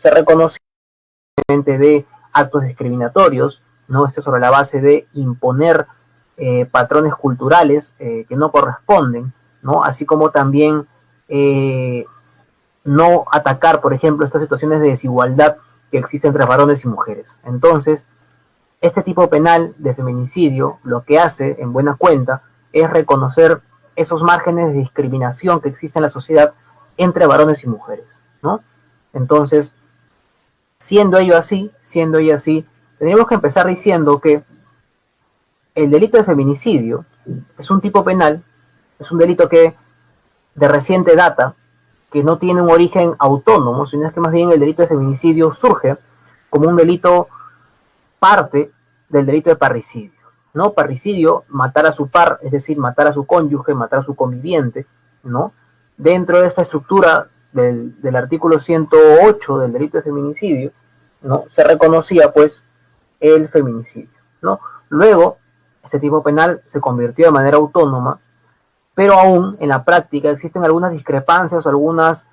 se reconoce de actos discriminatorios, ¿no? Esto sobre la base de imponer patrones culturales que no corresponden, ¿no? Así como también no atacar, por ejemplo, estas situaciones de desigualdad que existen entre varones y mujeres. Entonces, este tipo penal de feminicidio lo que hace, en buena cuenta, es reconocer esos márgenes de discriminación que existen en la sociedad entre varones y mujeres, ¿no? Entonces, siendo ello así, tendríamos que empezar diciendo que el delito de feminicidio es un tipo penal, es un delito que de reciente data, que no tiene un origen autónomo, sino es que más bien el delito de feminicidio surge como un delito parte del delito de parricidio, ¿no? Parricidio, matar a su par, es decir, matar a su cónyuge, matar a su conviviente, ¿no? Dentro de esta estructura del artículo 108 del delito de feminicidio, ¿no? Se reconocía, pues, el feminicidio, ¿no? Luego, este tipo penal se convirtió de manera autónoma, pero aún en la práctica existen algunas discrepancias o algunas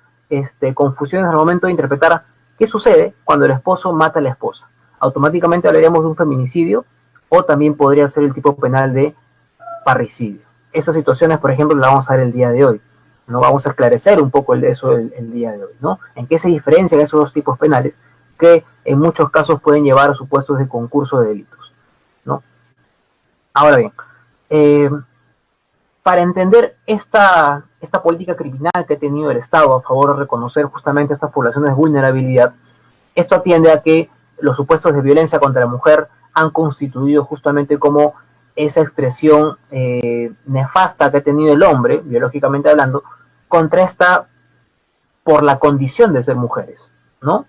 confusiones al momento de interpretar qué sucede cuando el esposo mata a la esposa. Automáticamente hablaríamos de un feminicidio o también podría ser el tipo penal de parricidio. Esas situaciones, por ejemplo, las vamos a ver el día de hoy. No vamos a esclarecer un poco eso el día de hoy, ¿no? En qué se diferencian esos dos tipos penales que en muchos casos pueden llevar a supuestos de concurso de delitos, ¿no? Ahora bien, para entender esta política criminal que ha tenido el Estado a favor de reconocer justamente estas poblaciones de vulnerabilidad, esto atiende a que los supuestos de violencia contra la mujer han constituido justamente como esa expresión nefasta que ha tenido el hombre, biológicamente hablando, contra esta por la condición de ser mujeres, ¿no?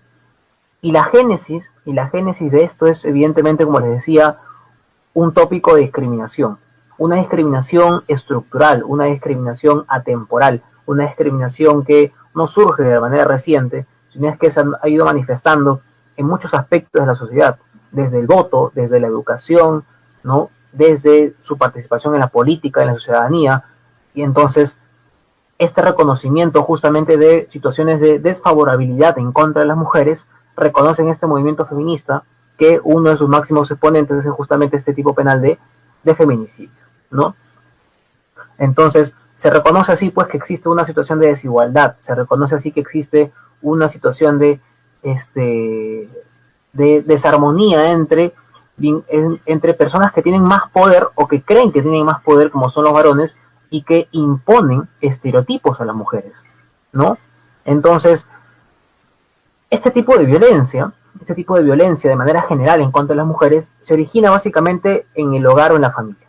Y la génesis de esto es evidentemente, como les decía, un tópico de discriminación, una discriminación estructural, una discriminación atemporal, una discriminación que no surge de manera reciente, sino es que se ha ido manifestando en muchos aspectos de la sociedad, desde el voto, desde la educación, ¿no? Desde su participación en la política, en la ciudadanía, y entonces este reconocimiento justamente de situaciones de desfavorabilidad en contra de las mujeres reconoce en este movimiento feminista que uno de sus máximos exponentes es justamente este tipo penal de feminicidio, ¿no? Entonces, se reconoce así pues que existe una situación de desigualdad, se reconoce así que existe una situación de desarmonía entre personas que tienen más poder o que creen que tienen más poder, como son los varones, y que imponen estereotipos a las mujeres, ¿no? Entonces, este tipo de violencia de manera general en contra de las mujeres se origina básicamente en el hogar o en la familia,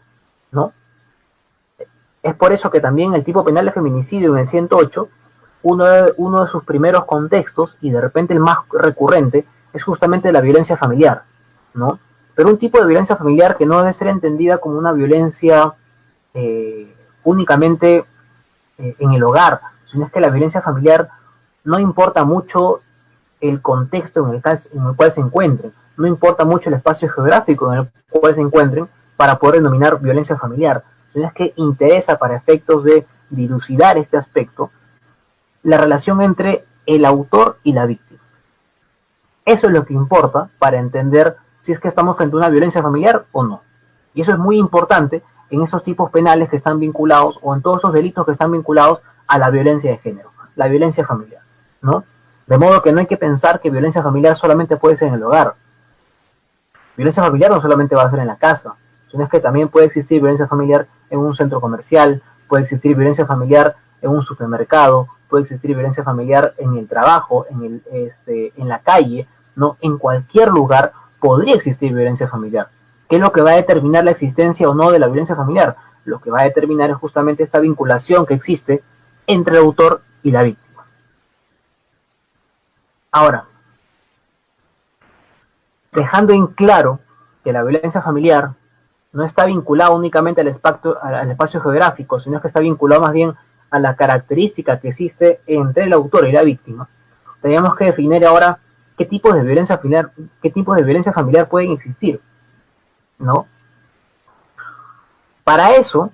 ¿no? Es por eso que también el tipo penal de feminicidio en el 108, uno de sus primeros contextos, y de repente el más recurrente, es justamente la violencia familiar, ¿no? Pero un tipo de violencia familiar que no debe ser entendida como una violencia únicamente en el hogar, sino es que la violencia familiar no importa mucho el contexto en el cual se encuentren, no importa mucho el espacio geográfico en el cual se encuentren para poder denominar violencia familiar, sino es que interesa para efectos de dilucidar este aspecto la relación entre el autor y la víctima. Eso es lo que importa para entender si es que estamos frente a una violencia familiar o no. Y eso es muy importante en esos tipos penales que están vinculados o en todos esos delitos que están vinculados a la violencia de género, la violencia familiar, ¿no? De modo que no hay que pensar que violencia familiar solamente puede ser en el hogar. Violencia familiar no solamente va a ser en la casa, sino que también puede existir violencia familiar en un centro comercial, puede existir violencia familiar en un supermercado, puede existir violencia familiar en el trabajo, en la calle, ¿no? En cualquier lugar podría existir violencia familiar. ¿Qué es lo que va a determinar la existencia o no de la violencia familiar? Lo que va a determinar es justamente esta vinculación que existe entre el autor y la víctima. Ahora, dejando en claro que la violencia familiar no está vinculada únicamente al espacio geográfico, sino que está vinculado más bien a la característica que existe entre el autor y la víctima, tenemos que definir ahora qué tipos de violencia familiar pueden existir, ¿no? Para eso,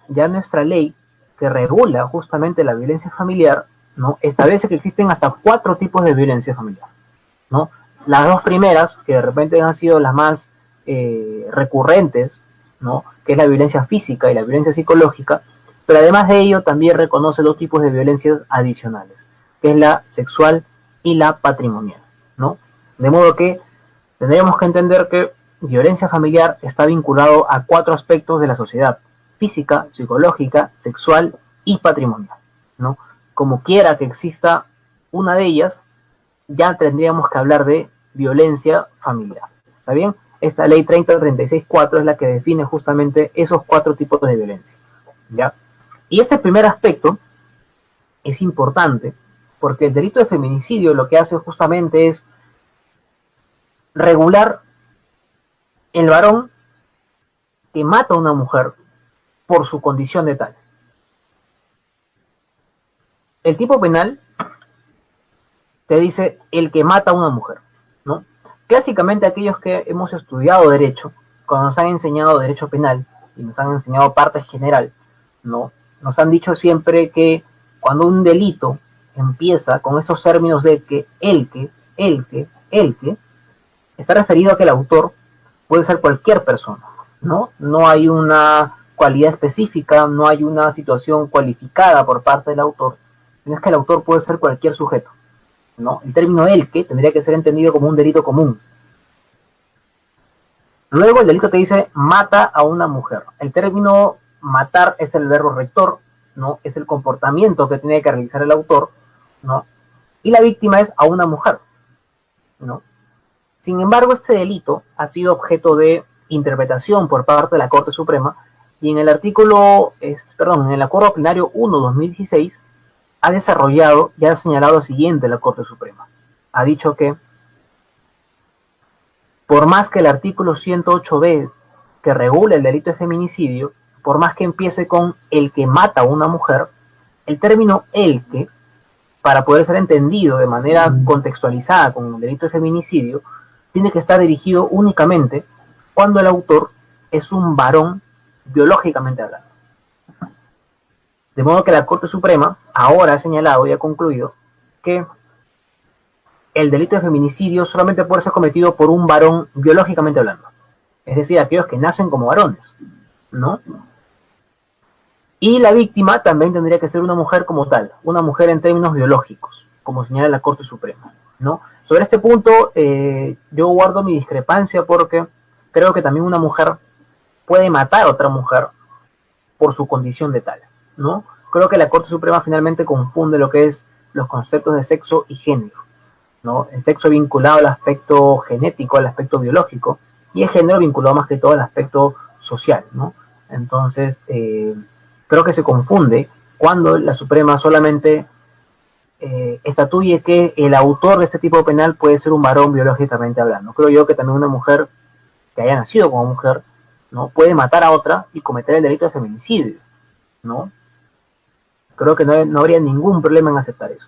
ya nuestra ley que regula justamente la violencia familiar ¿no? Establece que existen hasta 4 tipos de violencia familiar, ¿no? Las 2 primeras, que de repente han sido las más recurrentes, ¿no? Que es la violencia física y la violencia psicológica, pero además de ello también reconoce 2 tipos de violencias adicionales, que es la sexual y la patrimonial, ¿no? De modo que tendríamos que entender que violencia familiar está vinculado a 4 aspectos de la sociedad: física, psicológica, sexual y patrimonial, ¿no? Como quiera que exista una de ellas, ya tendríamos que hablar de violencia familiar. ¿Está bien? Esta ley 3036-4 es la que define justamente esos 4 tipos de violencia, ¿ya? Y este primer aspecto es importante porque el delito de feminicidio lo que hace justamente es regular el varón que mata a una mujer por su condición de tal. El tipo penal te dice el que mata a una mujer, ¿no? Clásicamente aquellos que hemos estudiado derecho, cuando nos han enseñado derecho penal y nos han enseñado parte general, ¿no? Nos han dicho siempre que cuando un delito empieza con estos términos de que, está referido a que el autor puede ser cualquier persona, ¿no? No hay una cualidad específica, no hay una situación cualificada por parte del autor, sino es que el autor puede ser cualquier sujeto, ¿no? El término el que tendría que ser entendido como un delito común. Luego el delito te dice mata a una mujer. El término matar es el verbo rector, ¿no? Es el comportamiento que tiene que realizar el autor, ¿no? Y la víctima es a una mujer, ¿no? Sin embargo, este delito ha sido objeto de interpretación por parte de la Corte Suprema y en el en el Acuerdo Plenario 1/2016 ha desarrollado y ha señalado lo siguiente la Corte Suprema. Ha dicho que por más que el artículo 108b que regula el delito de feminicidio, por más que empiece con el que mata a una mujer, el término el que, para poder ser entendido de manera contextualizada con un delito de feminicidio, tiene que estar dirigido únicamente cuando el autor es un varón biológicamente hablando. De modo que la Corte Suprema ahora ha señalado y ha concluido que el delito de feminicidio solamente puede ser cometido por un varón biológicamente hablando. Es decir, aquellos que nacen como varones, ¿no? Y la víctima también tendría que ser una mujer como tal, una mujer en términos biológicos, como señala la Corte Suprema, ¿no? Sobre este punto yo guardo mi discrepancia porque creo que también una mujer puede matar a otra mujer por su condición de tal, ¿no? Creo que la Corte Suprema finalmente confunde lo que es los conceptos de sexo y género, ¿no? El sexo vinculado al aspecto genético, al aspecto biológico, y el género vinculado más que todo al aspecto social, ¿no? Entonces, creo que se confunde cuando la Suprema solamente estatuye que el autor de este tipo penal puede ser un varón biológicamente hablando. Creo yo que también una mujer que haya nacido como mujer, ¿no? Puede matar a otra y cometer el delito de feminicidio, ¿no? Creo que no habría ningún problema en aceptar eso.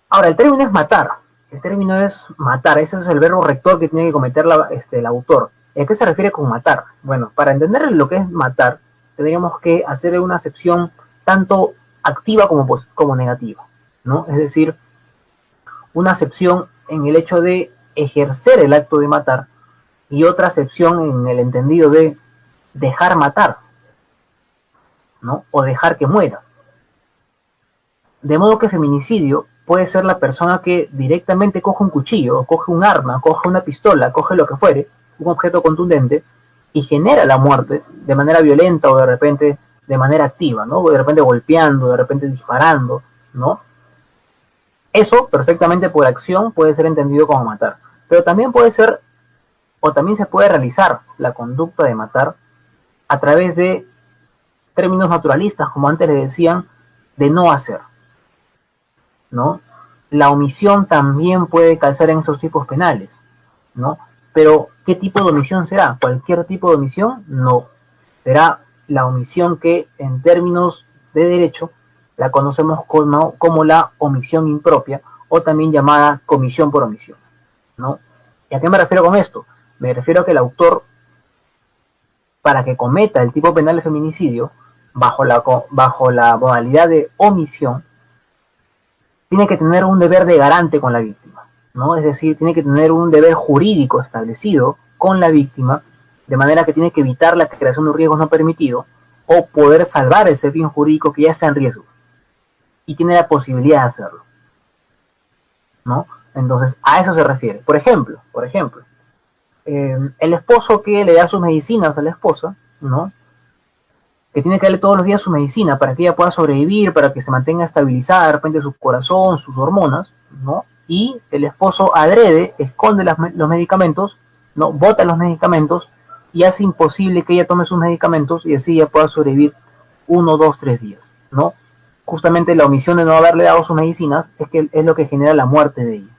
Ahora, el término es matar. El término es matar. Ese es el verbo rector que tiene que cometer el autor. ¿A qué se refiere con matar? Bueno, para entender lo que es matar, tendríamos que hacer una acepción tanto activa como negativa, ¿no? Es decir, una acepción en el hecho de ejercer el acto de matar y otra acepción en el entendido de dejar matar, ¿no? O dejar que muera. De modo que feminicidio puede ser la persona que directamente coge un cuchillo, o coge un arma, coge una pistola, coge lo que fuere, un objeto contundente, y genera la muerte de manera violenta o de repente de manera activa, ¿no? O de repente golpeando, de repente disparando, ¿no? Eso perfectamente por acción puede ser entendido como matar, pero también puede ser, o también se puede realizar la conducta de matar a través de términos naturalistas, como antes les decían, de no hacer, ¿no? La omisión también puede calzar en esos tipos penales, ¿no? Pero, ¿qué tipo de omisión será? ¿Cualquier tipo de omisión? No. Será la omisión que, en términos de derecho, la conocemos como la omisión impropia, o también llamada comisión por omisión, ¿no? ¿Y a qué me refiero con esto? Me refiero a que el autor, para que cometa el tipo penal de feminicidio, bajo la modalidad de omisión, tiene que tener un deber de garante con la víctima, ¿no? Es decir, tiene que tener un deber jurídico establecido con la víctima, de manera que tiene que evitar la creación de riesgos no permitidos o poder salvar ese bien jurídico que ya está en riesgo y tiene la posibilidad de hacerlo, ¿no? Entonces, a eso se refiere. Por ejemplo, el esposo que le da sus medicinas a la esposa, ¿no? Que tiene que darle todos los días su medicina para que ella pueda sobrevivir, para que se mantenga estabilizada de repente su corazón, sus hormonas, ¿no? Y el esposo adrede, esconde los medicamentos, ¿no? Bota los medicamentos y hace imposible que ella tome sus medicamentos y así ella pueda sobrevivir 1, 2, 3 días, ¿no? Justamente la omisión de no haberle dado sus medicinas es lo que genera la muerte de ella.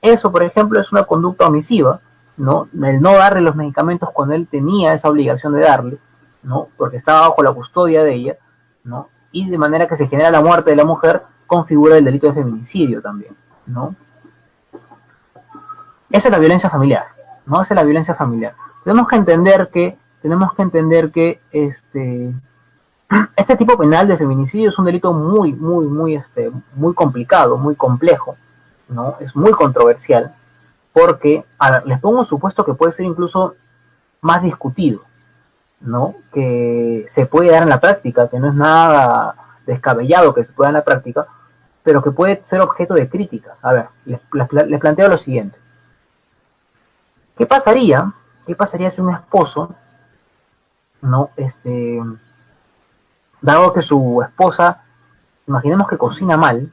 Eso, por ejemplo, es una conducta omisiva, ¿no? El no darle los medicamentos cuando él tenía esa obligación de darle, ¿no? Porque estaba bajo la custodia de ella, ¿no? Y de manera que se genera la muerte de la mujer, configura el delito de feminicidio también, ¿no? Esa es la violencia familiar, ¿no? Esa es la violencia familiar. Tenemos que entender que este tipo penal de feminicidio es un delito muy complicado, muy complejo, ¿no? Es muy controversial, porque, a ver, les pongo un supuesto que puede ser incluso más discutido, ¿no? Que se puede dar en la práctica, que no es nada descabellado que se pueda dar en la práctica, pero que puede ser objeto de críticas. A ver, les planteo lo siguiente. ¿Qué pasaría si un esposo, ¿no? Dado que su esposa, imaginemos que cocina mal,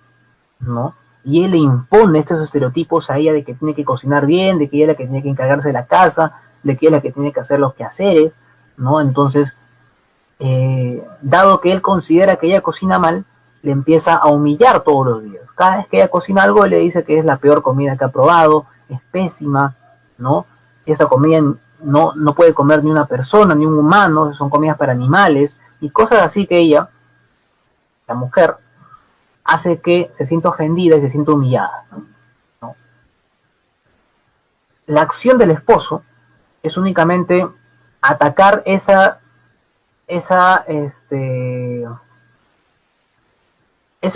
¿no? Y él le impone estos estereotipos a ella de que tiene que cocinar bien, de que ella es la que tiene que encargarse de la casa, de que ella es la que tiene que hacer los quehaceres, ¿no? Entonces, dado que él considera que ella cocina mal, le empieza a humillar todos los días. Cada vez que ella cocina algo, él le dice que es la peor comida que ha probado, es pésima, ¿no? Esa comida no puede comer ni una persona, ni un humano, son comidas para animales, y cosas así que ella, la mujer, hace que se sienta ofendida y se sienta humillada, ¿no? La acción del esposo es únicamente atacar ese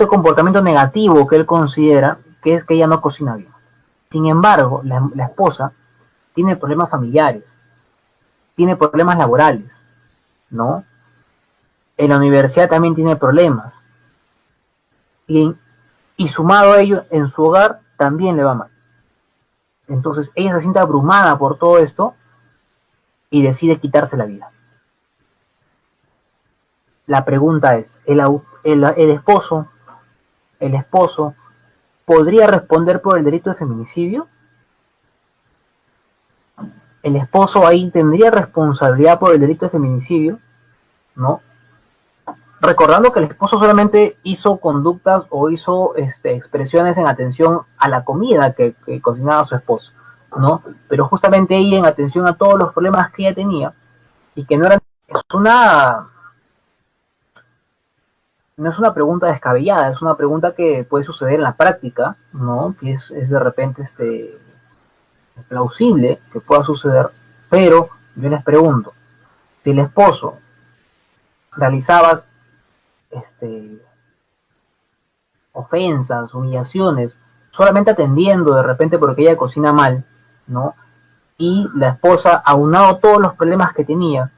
comportamiento negativo que él considera, que es que ella no cocina bien. Sin embargo, la esposa tiene problemas familiares, tiene problemas laborales, ¿no? En la universidad también tiene problemas. Y sumado a ello, en su hogar también le va mal. Entonces ella se siente abrumada por todo esto y decide quitarse la vida. La pregunta es, ¿el esposo podría responder por el delito de feminicidio? ¿El esposo ahí tendría responsabilidad por el delito de feminicidio? ¿No? Recordando que el esposo solamente hizo conductas o hizo expresiones en atención a la comida que cocinaba su esposo, ¿no? Pero justamente ella, en atención a todos los problemas que ella tenía, y que no es una pregunta descabellada, es una pregunta que puede suceder en la práctica, ¿no? Que es de repente plausible que pueda suceder, pero yo les pregunto, si el esposo realizaba ofensas, humillaciones, solamente atendiendo de repente porque ella cocina mal, ¿no? Y la esposa, aunado todos los problemas que tenía,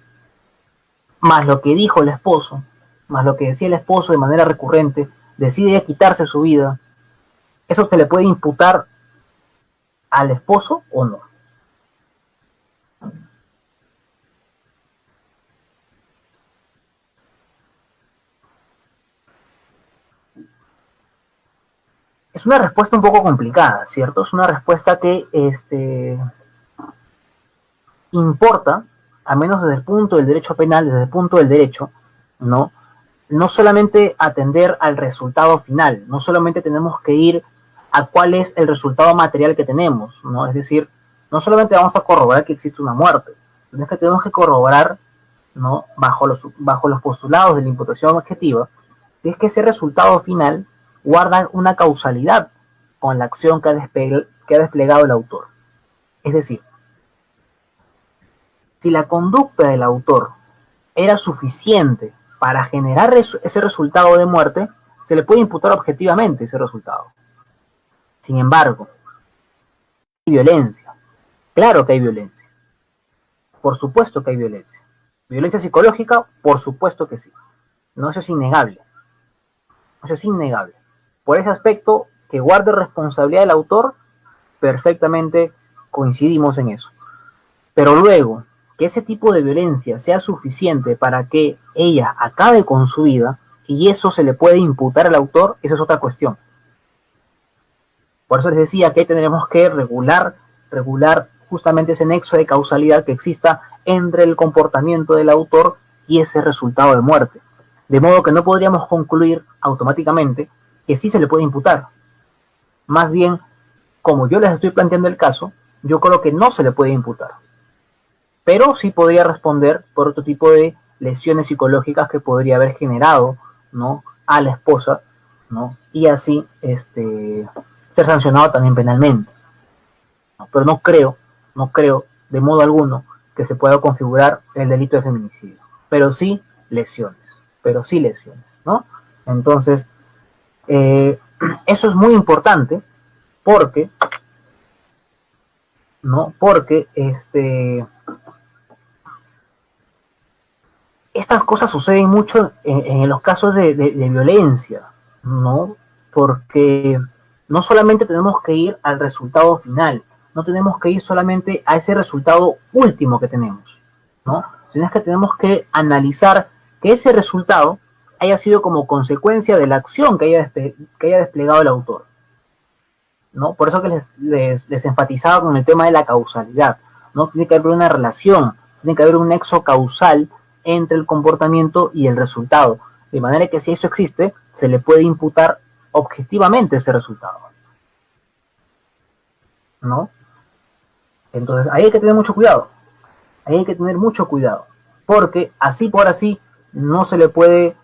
más lo que dijo el esposo, más lo que decía el esposo de manera recurrente, decide quitarse su vida, ¿eso se le puede imputar al esposo o no? Es una respuesta un poco complicada, ¿cierto? Es una respuesta que importa, al menos desde el punto del derecho penal, desde el punto del derecho, ¿no? No solamente atender al resultado final, no solamente tenemos que ir a cuál es el resultado material que tenemos, ¿no? Es decir, no solamente vamos a corroborar que existe una muerte, sino que tenemos que corroborar, ¿no? Bajo los postulados de la imputación objetiva, que es que ese resultado final guarda una causalidad con la acción que ha desplegado el autor. Es decir, si la conducta del autor era suficiente para generar ese resultado de muerte, se le puede imputar objetivamente ese resultado. Sin embargo, hay violencia. Claro que hay violencia. Por supuesto que hay violencia. Violencia psicológica, por supuesto que sí. No, eso es innegable. Eso es innegable. Por ese aspecto, que guarde responsabilidad del autor, perfectamente coincidimos en eso. Pero luego, que ese tipo de violencia sea suficiente para que ella acabe con su vida, y eso se le puede imputar al autor, eso es otra cuestión. Por eso les decía que tendremos que regular justamente ese nexo de causalidad que exista entre el comportamiento del autor y ese resultado de muerte. De modo que no podríamos concluir automáticamente que sí se le puede imputar. Más bien, como yo les estoy planteando el caso, yo creo que no se le puede imputar. Pero sí podría responder por otro tipo de lesiones psicológicas que podría haber generado, ¿no?, a la esposa, ¿no?, y así ser sancionado también penalmente. ¿No? Pero no creo de modo alguno que se pueda configurar el delito de feminicidio. Pero sí lesiones, ¿no? Entonces, eso es muy importante porque, ¿no?, porque estas cosas suceden mucho en los casos de violencia, ¿no? Porque no solamente tenemos que ir al resultado final, no tenemos que ir solamente a ese resultado último que tenemos, ¿no? Sino es que tenemos que analizar que ese resultado haya sido como consecuencia de la acción que haya desplegado el autor, ¿no? Por eso que les enfatizaba con el tema de la causalidad, ¿no? Tiene que haber una relación, tiene que haber un nexo causal entre el comportamiento y el resultado, de manera que si eso existe, se le puede imputar objetivamente ese resultado, ¿no? Entonces ahí hay que tener mucho cuidado, porque así por así no se le puede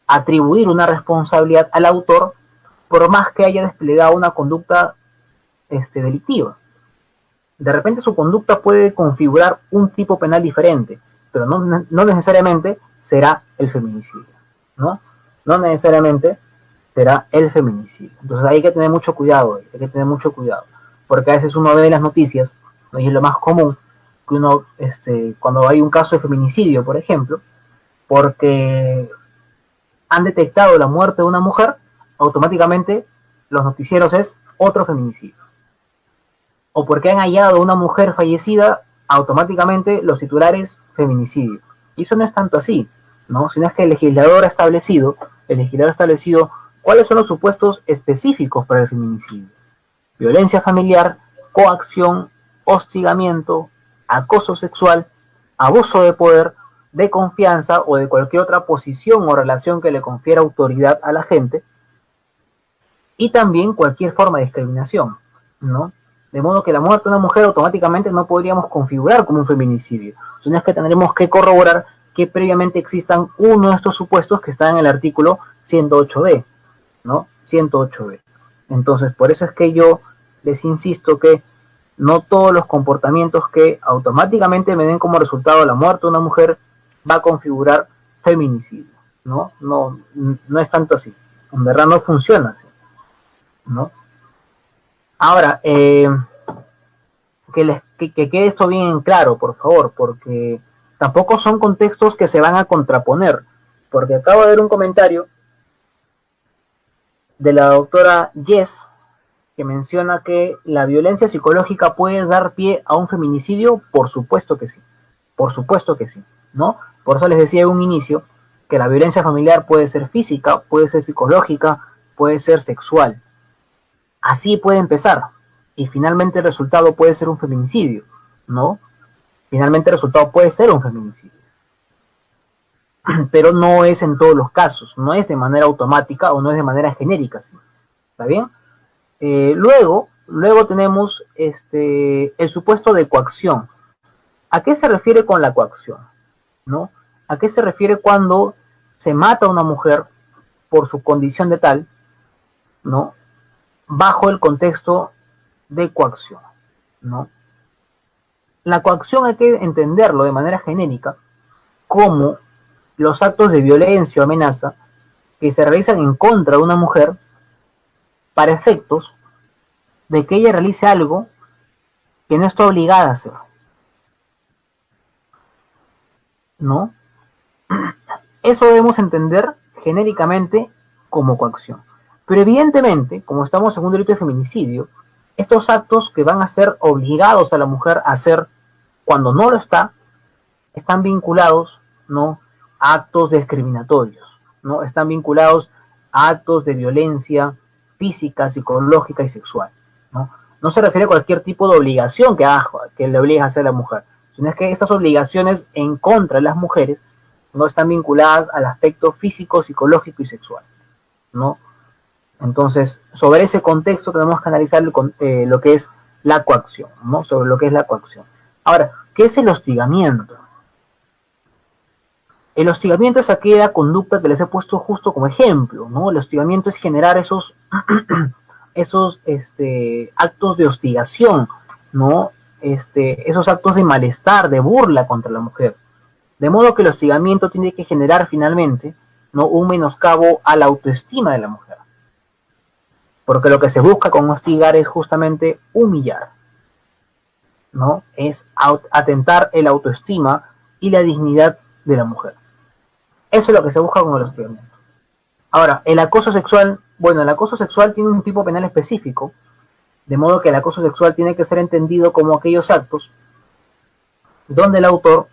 atribuir una responsabilidad al autor por más que haya desplegado una conducta delictiva. De repente su conducta puede configurar un tipo penal diferente, pero no necesariamente será el feminicidio, ¿no? No necesariamente será el feminicidio. Entonces hay que tener mucho cuidado, porque a veces uno ve las noticias, ¿no?, y es lo más común, que uno, cuando hay un caso de feminicidio, por ejemplo, porque han detectado la muerte de una mujer, automáticamente los noticieros es otro feminicidio. O porque han hallado una mujer fallecida, automáticamente los titulares feminicidio. Y eso no es tanto así, ¿no? Sino es que el legislador ha establecido cuáles son los supuestos específicos para el feminicidio: violencia familiar, coacción, hostigamiento, acoso sexual, abuso de poder, de confianza o de cualquier otra posición o relación que le confiera autoridad a la gente, y también cualquier forma de discriminación, ¿no? De modo que la muerte de una mujer automáticamente no podríamos configurar como un feminicidio, sino es que tendremos que corroborar que previamente existan uno de estos supuestos que están en el artículo 108b, ¿no? 108b. Entonces, por eso es que yo les insisto que no todos los comportamientos que automáticamente me den como resultado la muerte de una mujer va a configurar feminicidio, ¿no? No es tanto así. En verdad no funciona así, ¿no? Ahora, que quede esto bien claro, por favor, porque tampoco son contextos que se van a contraponer, porque acabo de ver un comentario de la doctora Yes, que menciona que la violencia psicológica puede dar pie a un feminicidio. Por supuesto que sí, ¿no? Por eso les decía en un inicio que la violencia familiar puede ser física, puede ser psicológica, puede ser sexual. Así puede empezar, y finalmente el resultado puede ser un feminicidio, ¿no? Finalmente el resultado puede ser un feminicidio. Pero no es en todos los casos, no es de manera automática o no es de manera genérica, ¿sí? ¿Está bien? Luego tenemos el supuesto de coacción. ¿A qué se refiere con la coacción? ¿No? ¿A qué se refiere cuando se mata a una mujer por su condición de tal, ¿no?, bajo el contexto de coacción, ¿no? La coacción hay que entenderlo de manera genérica como los actos de violencia o amenaza que se realizan en contra de una mujer para efectos de que ella realice algo que no está obligada a hacer, ¿no? Eso debemos entender genéricamente como coacción. Pero evidentemente, como estamos en un delito de feminicidio, estos actos que van a ser obligados a la mujer a hacer cuando no lo está, están vinculados, ¿no?, a actos discriminatorios, ¿no? Están vinculados a actos de violencia física, psicológica y sexual, ¿no? No se refiere a cualquier tipo de obligación que le obligue a hacer la mujer, sino es que estas obligaciones en contra de las mujeres no están vinculadas al aspecto físico, psicológico y sexual, ¿no? Entonces, sobre ese contexto tenemos que analizar lo que es la coacción, ¿no? Sobre lo que es la coacción. Ahora, ¿qué es el hostigamiento? El hostigamiento es aquella conducta que les he puesto justo como ejemplo, ¿no? El hostigamiento es generar esos actos de hostigación, ¿no? Esos actos de malestar, de burla contra la mujer. De modo que el hostigamiento tiene que generar finalmente, ¿no?, un menoscabo a la autoestima de la mujer. Porque lo que se busca con hostigar es justamente humillar, ¿no? Es atentar el autoestima y la dignidad de la mujer. Eso es lo que se busca con el hostigamiento. Ahora, el acoso sexual, bueno, el acoso sexual tiene un tipo penal específico, de modo que el acoso sexual tiene que ser entendido como aquellos actos donde el autor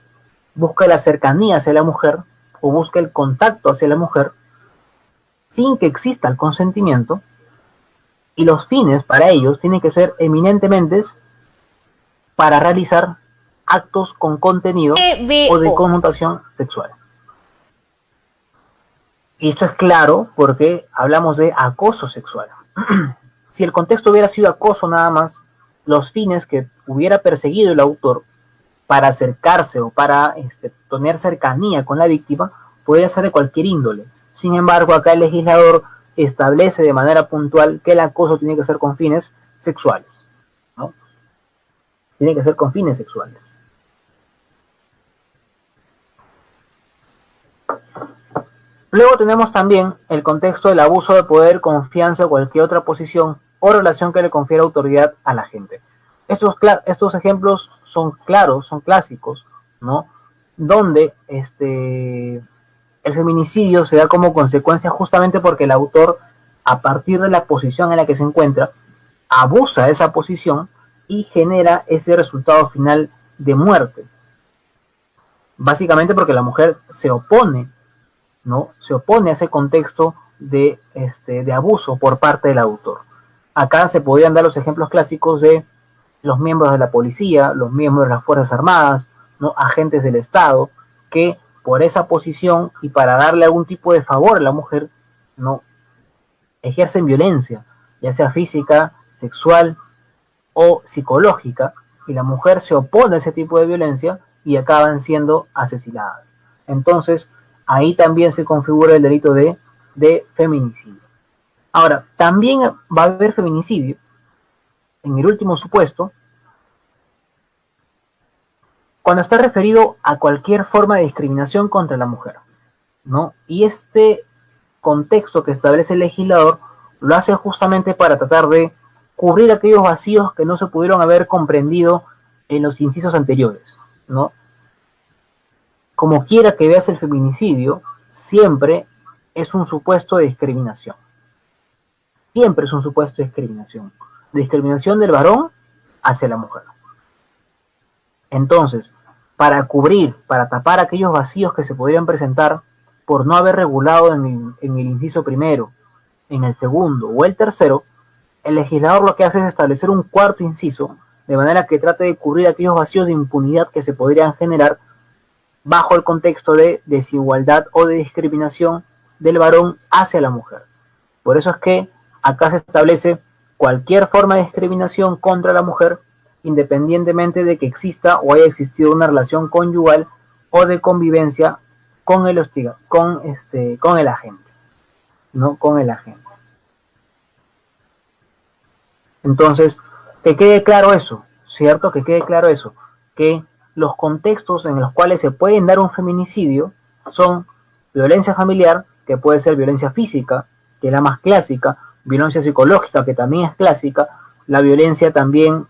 busca la cercanía hacia la mujer o busca el contacto hacia la mujer sin que exista el consentimiento, y los fines para ellos tienen que ser eminentemente para realizar actos con contenido o de connotación sexual. Y esto es claro porque hablamos de acoso sexual. Si el contexto hubiera sido acoso nada más, los fines que hubiera perseguido el autor para acercarse o para tener cercanía con la víctima podría ser de cualquier índole. Sin embargo, acá el legislador establece de manera puntual que el acoso tiene que ser con fines sexuales, ¿no? Tiene que ser con fines sexuales. Luego tenemos también el contexto del abuso de poder, confianza o cualquier otra posición o relación que le confiera autoridad a la gente. Estos ejemplos son claros, son clásicos, ¿no? Donde el feminicidio se da como consecuencia justamente porque el autor, a partir de la posición en la que se encuentra, abusa de esa posición y genera ese resultado final de muerte. Básicamente porque la mujer se opone, ¿no? Se opone a ese contexto de abuso por parte del autor. Acá se podrían dar los ejemplos clásicos de los miembros de la policía, los miembros de las Fuerzas Armadas, ¿no?, agentes del Estado, que por esa posición y para darle algún tipo de favor a la mujer, ¿no?, ejercen violencia, ya sea física, sexual o psicológica, y la mujer se opone a ese tipo de violencia y acaban siendo asesinadas. Entonces, ahí también se configura el delito de feminicidio. Ahora, también va a haber feminicidio en el último supuesto, cuando está referido a cualquier forma de discriminación contra la mujer, ¿no? Y este contexto que establece el legislador lo hace justamente para tratar de cubrir aquellos vacíos que no se pudieron haber comprendido en los incisos anteriores, ¿no? Como quiera que veas el feminicidio, siempre es un supuesto de discriminación. Siempre es un supuesto de discriminación. Discriminación del varón hacia la mujer. Entonces, para cubrir, para tapar aquellos vacíos que se podrían presentar por no haber regulado en el inciso primero, en el segundo o el tercero, el legislador lo que hace es establecer un cuarto inciso, de manera que trate de cubrir aquellos vacíos de impunidad que se podrían generar bajo el contexto de desigualdad o de discriminación del varón hacia la mujer. Por eso es que acá se establece cualquier forma de discriminación contra la mujer, independientemente de que exista o haya existido una relación conyugal o de convivencia con el agente, ¿no? Con el agente. Entonces, que quede claro eso, ¿cierto? Que quede claro eso, que los contextos en los cuales se pueden dar un feminicidio son violencia familiar, que puede ser violencia física, que es la más clásica, violencia psicológica, que también es clásica, la violencia también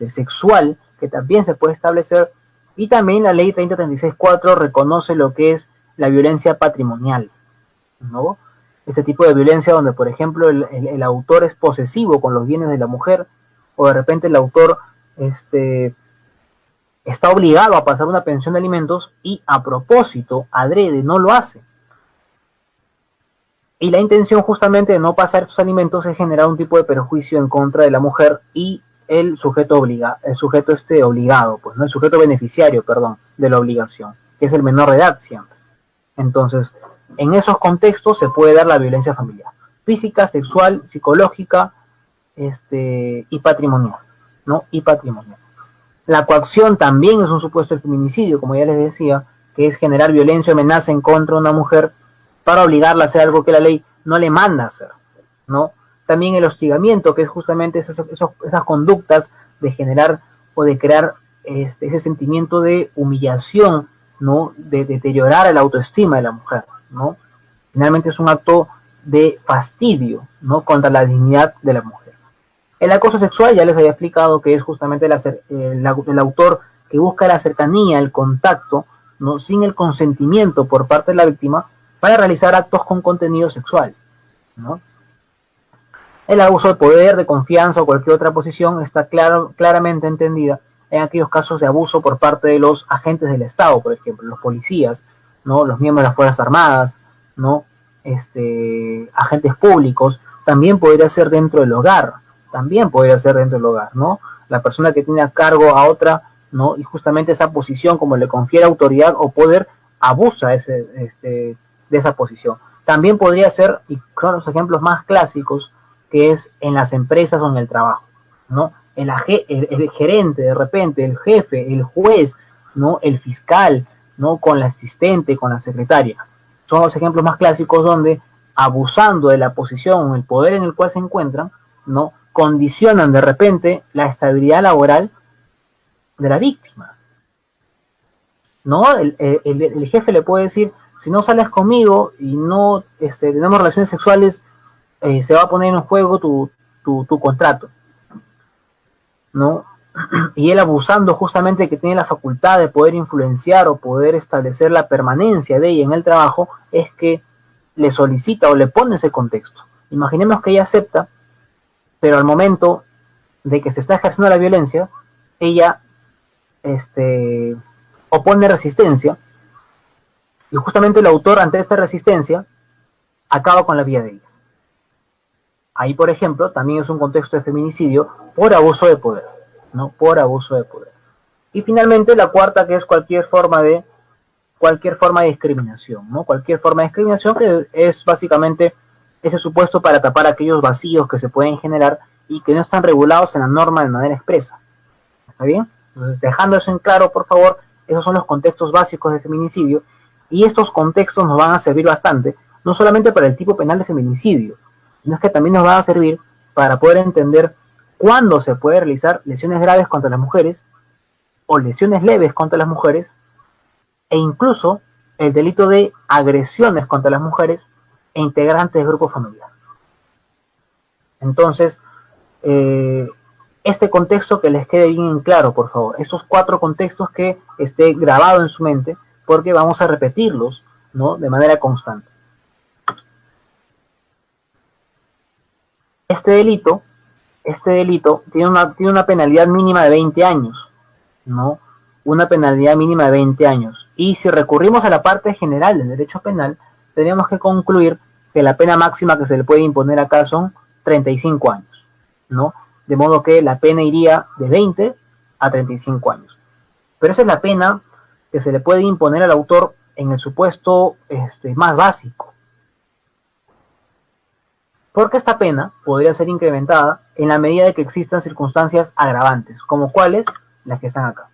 sexual, que también se puede establecer, y también la ley 3036-4 reconoce lo que es la violencia patrimonial, ¿no? Ese tipo de violencia donde, por ejemplo, el autor es posesivo con los bienes de la mujer, o de repente el autor está obligado a pasar una pensión de alimentos y a propósito, adrede, no lo hace. Y la intención justamente de no pasar estos alimentos es generar un tipo de perjuicio en contra de la mujer y el sujeto obligado, pues, ¿no? El sujeto beneficiario, perdón, de la obligación, que es el menor de edad siempre. Entonces, en esos contextos se puede dar la violencia familiar, física, sexual, psicológica, y patrimonial, ¿no? Y patrimonial. La coacción también es un supuesto del feminicidio, como ya les decía, que es generar violencia o amenaza en contra de una mujer para obligarla a hacer algo que la ley no le manda a hacer, ¿no? También el hostigamiento, que es justamente esas conductas de generar o de crear ese sentimiento de humillación, ¿no? De deteriorar la autoestima de la mujer, ¿no? Finalmente es un acto de fastidio, ¿no? Contra la dignidad de la mujer. El acoso sexual ya les había explicado que es justamente el autor que busca la cercanía, el contacto, ¿no? Sin el consentimiento por parte de la víctima para realizar actos con contenido sexual, ¿no? El abuso de poder, de confianza o cualquier otra posición está claramente entendida en aquellos casos de abuso por parte de los agentes del Estado, por ejemplo, los policías, ¿no? Los miembros de las Fuerzas Armadas, ¿no? Agentes públicos. También podría ser dentro del hogar, ¿no? La persona que tiene a cargo a otra, ¿no? Y justamente esa posición, como le confiere autoridad o poder, abusa de esa posición. También podría ser, y son los ejemplos más clásicos, que es en las empresas o en el trabajo, ¿no? El gerente, de repente, el jefe, el juez, ¿no? El fiscal, ¿no? Con la asistente, con la secretaria. Son los ejemplos más clásicos donde, abusando de la posición o el poder en el cual se encuentran, ¿no? Condicionan de repente la estabilidad laboral de la víctima, ¿no? El jefe le puede decir, si no sales conmigo y no tenemos relaciones sexuales, se va a poner en juego tu contrato, ¿no? Y él, abusando justamente que tiene la facultad de poder influenciar o poder establecer la permanencia de ella en el trabajo, es que le solicita o le pone ese contexto. Imaginemos que ella acepta, pero al momento de que se está ejerciendo la violencia, ella opone resistencia, y justamente el autor, ante esta resistencia, acaba con la vida de ella. Ahí, por ejemplo, también es un contexto de feminicidio por abuso de poder, ¿no? Por abuso de poder. Y finalmente la cuarta, que es cualquier forma de discriminación, ¿no? Cualquier forma de discriminación, que es básicamente ese supuesto para tapar aquellos vacíos que se pueden generar y que no están regulados en la norma de manera expresa. ¿Está bien? Entonces, dejando eso en claro, por favor, esos son los contextos básicos de feminicidio, y estos contextos nos van a servir bastante, no solamente para el tipo penal de feminicidio, sino es que también nos van a servir para poder entender cuándo se puede realizar lesiones graves contra las mujeres o lesiones leves contra las mujeres, e incluso el delito de agresiones contra las mujeres e integrantes del grupo familiar. Entonces, este contexto que les quede bien claro, por favor. Estos 4 contextos que esté grabado en su mente, porque vamos a repetirlos, ¿no? De manera constante. Este delito tiene una penalidad mínima de 20 años, ¿no? Una penalidad mínima de 20 años. Y si recurrimos a la parte general del derecho penal, tenemos que concluir que la pena máxima que se le puede imponer acá son 35 años, ¿no? De modo que la pena iría de 20 a 35 años. Pero esa es la pena que se le puede imponer al autor en el supuesto más básico. Porque esta pena podría ser incrementada en la medida de que existan circunstancias agravantes, como cuáles, las que están acá.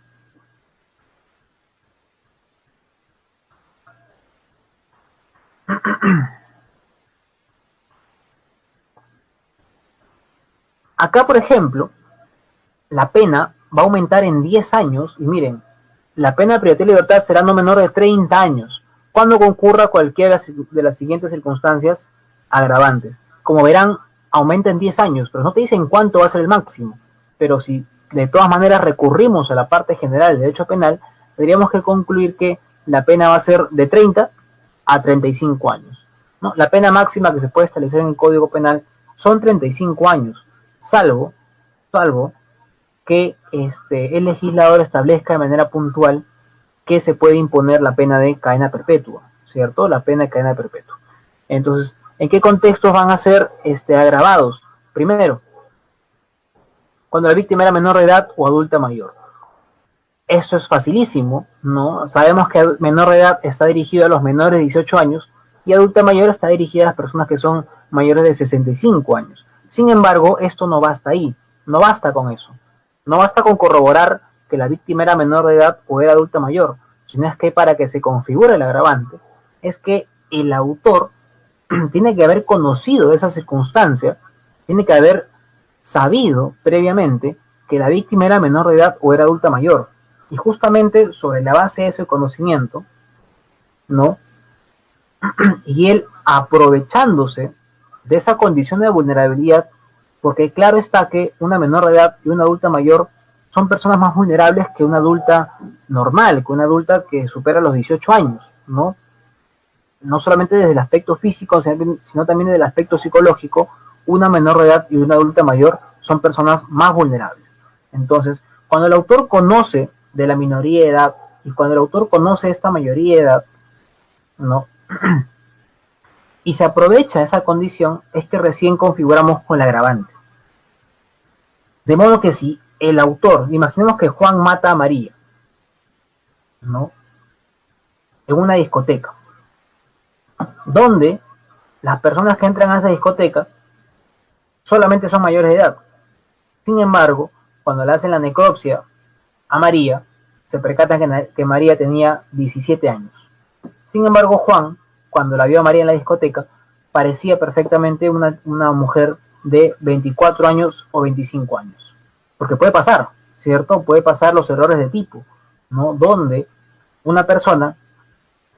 Acá, por ejemplo, la pena va a aumentar en 10 años, y miren, la pena de privación de libertad será no menor de 30 años, cuando concurra cualquiera de las siguientes circunstancias agravantes. Como verán, aumenta en 10 años, pero no te dicen cuánto va a ser el máximo. Pero si de todas maneras recurrimos a la parte general del derecho penal, tendríamos que concluir que la pena va a ser de 30 a 35 años, ¿no? La pena máxima que se puede establecer en el Código Penal son 35 años, salvo que el legislador establezca de manera puntual que se puede imponer la pena de cadena perpetua, ¿cierto? La pena de cadena perpetua. Entonces, ¿en qué contextos van a ser agravados? Primero, cuando la víctima era menor de edad o adulta mayor. Esto es facilísimo, ¿no? Sabemos que menor de edad está dirigido a los menores de 18 años y adulta mayor está dirigida a las personas que son mayores de 65 años. Sin embargo, esto no basta ahí, no basta con eso. No basta con corroborar que la víctima era menor de edad o era adulta mayor, sino es que para que se configure el agravante, es que el autor tiene que haber conocido esa circunstancia, tiene que haber sabido previamente que la víctima era menor de edad o era adulta mayor. Y justamente sobre la base de ese conocimiento, ¿no? Y él aprovechándose de esa condición de vulnerabilidad, porque claro está que una menor de edad y una adulta mayor son personas más vulnerables que una adulta normal, que una adulta que supera los 18 años, ¿no? No solamente desde el aspecto físico, sino también desde el aspecto psicológico, una menor de edad y una adulta mayor son personas más vulnerables. Entonces, cuando el autor conoce de la minoría de edad y cuando el autor conoce esta mayoría de edad, ¿no? Y se aprovecha de esa condición, es que recién configuramos con el agravante. De modo que si el autor, imaginemos que Juan mata a María, ¿no? En una discoteca, donde las personas que entran a esa discoteca solamente son mayores de edad. Sin embargo, cuando le hacen la necropsia a María, se percatan que María tenía 17 años. Sin embargo, Juan, cuando la vio a María en la discoteca, parecía perfectamente una mujer de 24 años o 25 años. Porque puede pasar, ¿cierto? Puede pasar los errores de tipo, ¿no? Donde una persona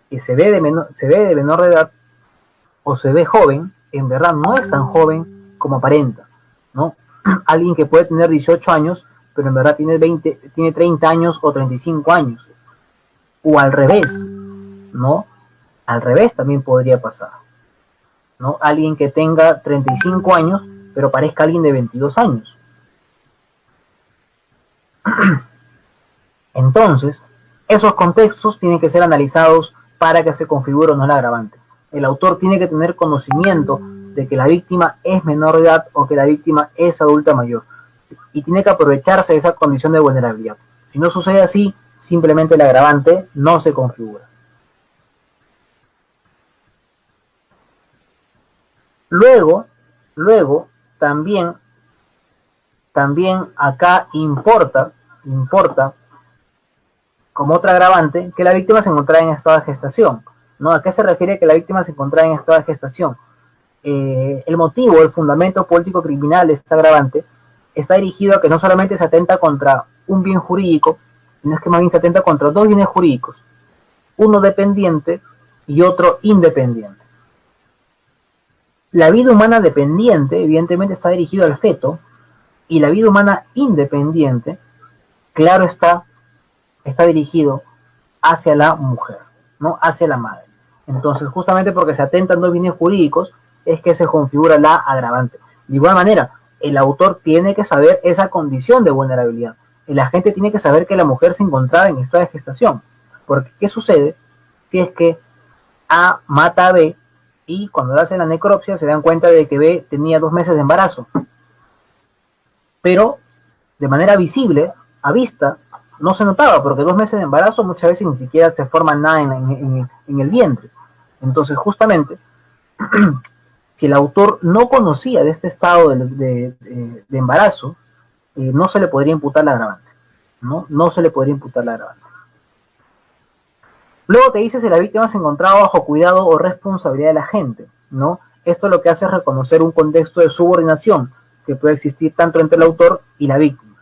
que se ve de menor de edad o se ve joven, en verdad no es tan joven como aparenta, ¿no? Alguien que puede tener 18 años, pero en verdad tiene 30 años o 35 años. O al revés, ¿no? Al revés también podría pasar, ¿no? Alguien que tenga 35 años, pero parezca alguien de 22 años. Entonces, esos contextos tienen que ser analizados para que se configure o no el agravante. El autor tiene que tener conocimiento de que la víctima es menor de edad o que la víctima es adulta mayor. Y tiene que aprovecharse de esa condición de vulnerabilidad. Si no sucede así, simplemente el agravante no se configura. Luego también acá importa como otra agravante que la víctima se encontraba en estado de gestación, ¿no? ¿A qué se refiere que la víctima se encontraba en estado de gestación? El motivo, el fundamento político criminal de esta agravante está dirigido a que no solamente se atenta contra un bien jurídico, sino es que más bien se atenta contra dos bienes jurídicos, uno dependiente y otro independiente. La vida humana dependiente, evidentemente, está dirigido al feto, y la vida humana independiente, claro está dirigido hacia la mujer, ¿no? Hacia la madre. Entonces, justamente porque se atentan dos bienes jurídicos, es que se configura la agravante. De igual manera, el autor tiene que saber esa condición de vulnerabilidad. El agente tiene que saber que la mujer se encontraba en estado de gestación. Porque, ¿qué sucede si es que A mata a B y cuando le hacen la necropsia se dan cuenta de que B tenía 2 meses de embarazo? Pero, de manera visible, a vista, no se notaba, porque 2 meses de embarazo muchas veces ni siquiera se forma nada en el vientre. Entonces, justamente, si el autor no conocía de este estado de embarazo, no se le podría imputar la agravante, ¿no? No se le podría imputar la agravante. Luego te dice si la víctima se encontraba bajo cuidado o responsabilidad de la agente, ¿no? Esto lo que hace es reconocer un contexto de subordinación que puede existir tanto entre el autor y la víctima,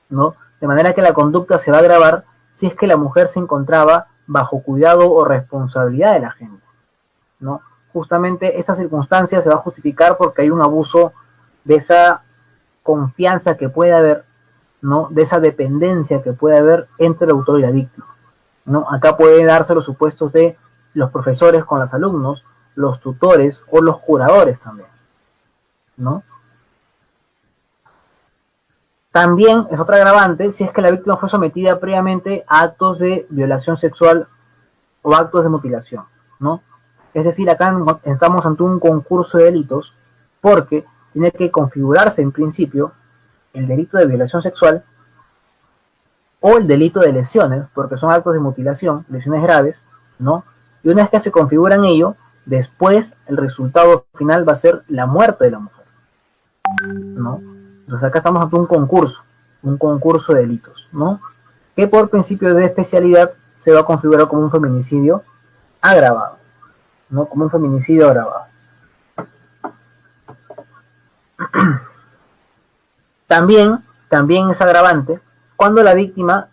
¿no? De manera que la conducta se va a agravar si es que la mujer se encontraba bajo cuidado o responsabilidad de la agente, ¿no? Justamente esta circunstancia se va a justificar porque hay un abuso de esa confianza que puede haber, ¿no? De esa dependencia que puede haber entre el autor y la víctima, ¿no? Acá puede darse los supuestos de los profesores con los alumnos, los tutores o los curadores también, ¿no? También es otra agravante si es que la víctima fue sometida previamente a actos de violación sexual o actos de mutilación, ¿no? Es decir, acá estamos ante un concurso de delitos porque tiene que configurarse en principio el delito de violación sexual o el delito de lesiones, porque son actos de mutilación, lesiones graves, ¿no? Y una vez que se configuran ello, después el resultado final va a ser la muerte de la mujer, ¿no? Entonces acá estamos ante un concurso de delitos, ¿no? Que por principio de especialidad se va a configurar como un feminicidio agravado, ¿no? Como un feminicidio agravado. También es agravante cuando la víctima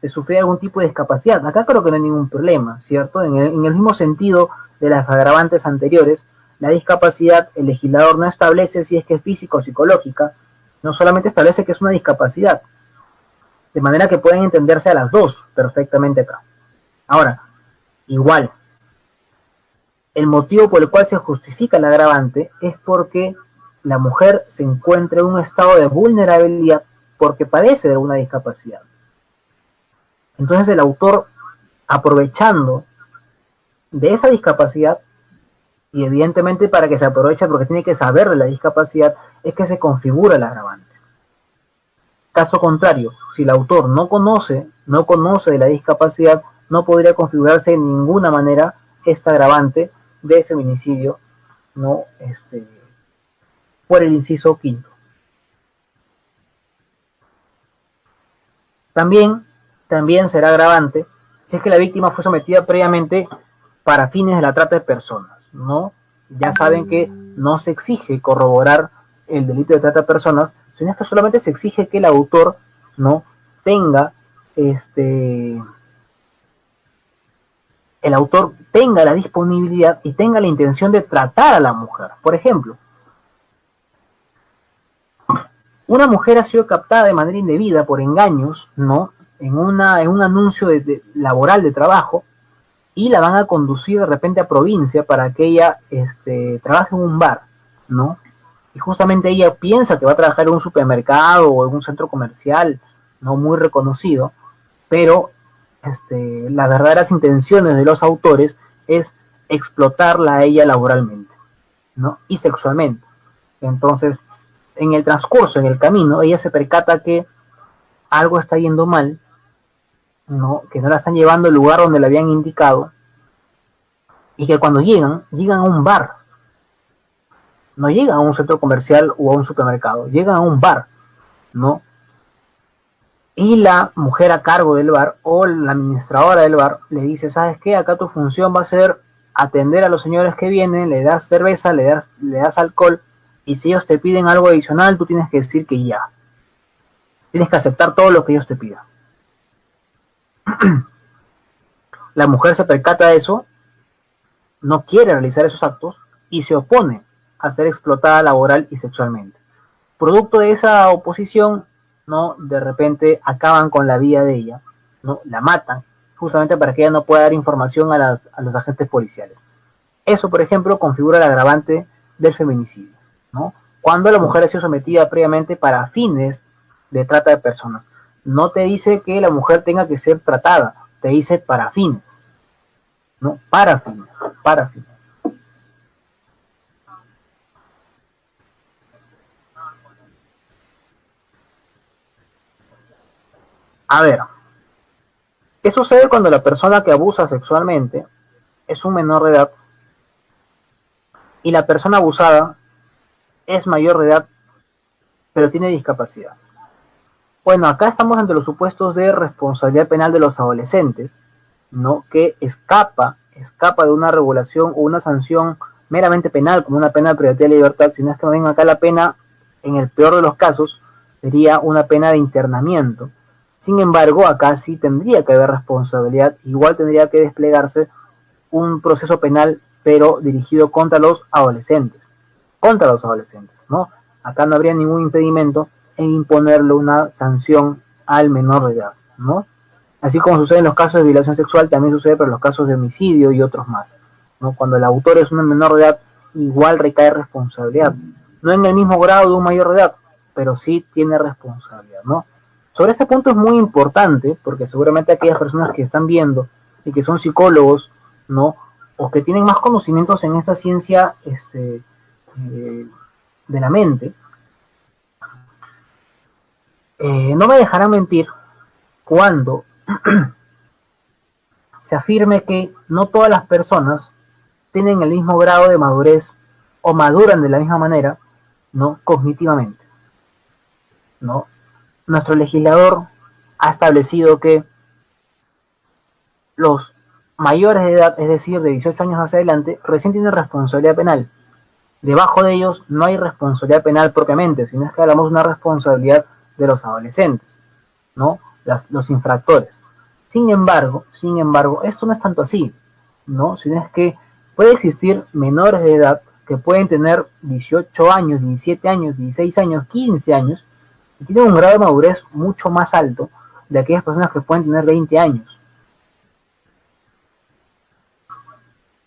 sufre algún tipo de discapacidad. Acá creo que no hay ningún problema, ¿cierto? En el mismo sentido de las agravantes anteriores, la discapacidad, el legislador no establece si es que es física o psicológica, no solamente establece que es una discapacidad, de manera que pueden entenderse a las dos perfectamente acá. Ahora, igual, el motivo por el cual se justifica el agravante es porque la mujer se encuentra en un estado de vulnerabilidad porque padece de alguna discapacidad. Entonces el autor, aprovechando de esa discapacidad, y evidentemente para que se aproveche porque tiene que saber de la discapacidad, es que se configura el agravante. Caso contrario, si el autor no conoce de la discapacidad, no podría configurarse de ninguna manera esta agravante de feminicidio, ¿no? Por el inciso quinto. También será agravante si es que la víctima fue sometida previamente para fines de la trata de personas, ¿no? Ya saben que no se exige corroborar el delito de trata de personas, sino que solamente se exige que el autor, ¿no?, tenga el autor tenga la disponibilidad y tenga la intención de tratar a la mujer. Por ejemplo, una mujer ha sido captada de manera indebida por engaños, ¿no?, en un anuncio laboral de trabajo, y la van a conducir de repente a provincia para que ella trabaje en un bar, ¿no? Y justamente ella piensa que va a trabajar en un supermercado o en un centro comercial, no muy reconocido, pero las verdaderas intenciones de los autores es explotarla a ella laboralmente, ¿no?, y sexualmente. Entonces, en el transcurso, en el camino, ella se percata que algo está yendo mal, ¿no?, que no la están llevando al lugar donde le habían indicado, y que cuando llegan a un bar, no llegan a un centro comercial o a un supermercado, llegan a un bar, ¿no? Y la mujer a cargo del bar o la administradora del bar le dice, ¿sabes qué? Acá tu función va a ser atender a los señores que vienen, le das cerveza, le das alcohol, y si ellos te piden algo adicional, tú tienes que decir que ya. Tienes que aceptar todo lo que ellos te pidan. La mujer se percata de eso, no quiere realizar esos actos y se opone a ser explotada laboral y sexualmente. Producto de esa oposición, ¿no?, de repente acaban con la vida de ella, ¿no?, la matan, justamente para que ella no pueda dar información a los agentes policiales. Eso, por ejemplo, configura el agravante del feminicidio, ¿no?, cuando la mujer ha sido sometida previamente para fines de trata de personas. No te dice que la mujer tenga que ser tratada, te dice para fines, ¿no? Para fines. A ver, ¿qué sucede cuando la persona que abusa sexualmente es un menor de edad y la persona abusada es mayor de edad pero tiene discapacidad? Bueno, acá estamos ante los supuestos de responsabilidad penal de los adolescentes, ¿no?, que escapa de una regulación o una sanción meramente penal, como una pena de privacidad de libertad, sino es que ven acá la pena, en el peor de los casos, sería una pena de internamiento. Sin embargo, acá sí tendría que haber responsabilidad, igual tendría que desplegarse un proceso penal, pero dirigido contra los adolescentes, ¿no? acá no habría ningún impedimento en imponerle una sanción al menor de edad, ¿no? Así como sucede en los casos de violación sexual, también sucede para los casos de homicidio y otros más, ¿no? Cuando el autor es un menor de edad, igual recae responsabilidad, no en el mismo grado de un mayor de edad, pero sí tiene responsabilidad, ¿no? Sobre este punto es muy importante, porque seguramente aquellas personas que están viendo y que son psicólogos, ¿no? O que tienen más conocimientos en esta ciencia de la mente, no me dejarán mentir cuando se afirme que no todas las personas tienen el mismo grado de madurez o maduran de la misma manera, ¿no? Cognitivamente, ¿no? Nuestro legislador ha establecido que los mayores de edad, es decir, de 18 años hacia adelante, recién tienen responsabilidad penal. Debajo de ellos no hay responsabilidad penal propiamente, sino es que hablamos de una responsabilidad de los adolescentes, ¿no? Los infractores. Sin embargo, esto no es tanto así, ¿no? Sino es que puede existir menores de edad que pueden tener 18 años, 17 años, 16 años, 15 años, y tienen un grado de madurez mucho más alto de aquellas personas que pueden tener 20 años.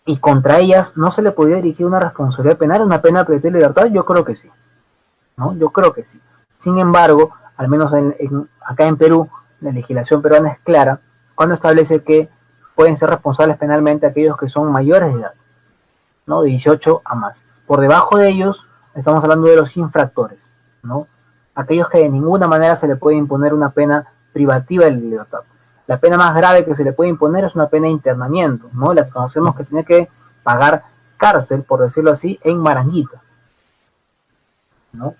Y contra ellas no se le podría dirigir una responsabilidad penal, una pena privativa de libertad. Yo creo que sí, ¿no? Yo creo que sí. Sin embargo, al menos acá en Perú, la legislación peruana es clara cuando establece que pueden ser responsables penalmente aquellos que son mayores de edad, ¿no? De 18 a más. Por debajo de ellos estamos hablando de los infractores, ¿no? Aquellos que de ninguna manera se le puede imponer una pena privativa de libertad. La pena más grave que se le puede imponer es una pena de internamiento, ¿no? La que conocemos que tiene que pagar cárcel, por decirlo así, en Maranguita, ¿no?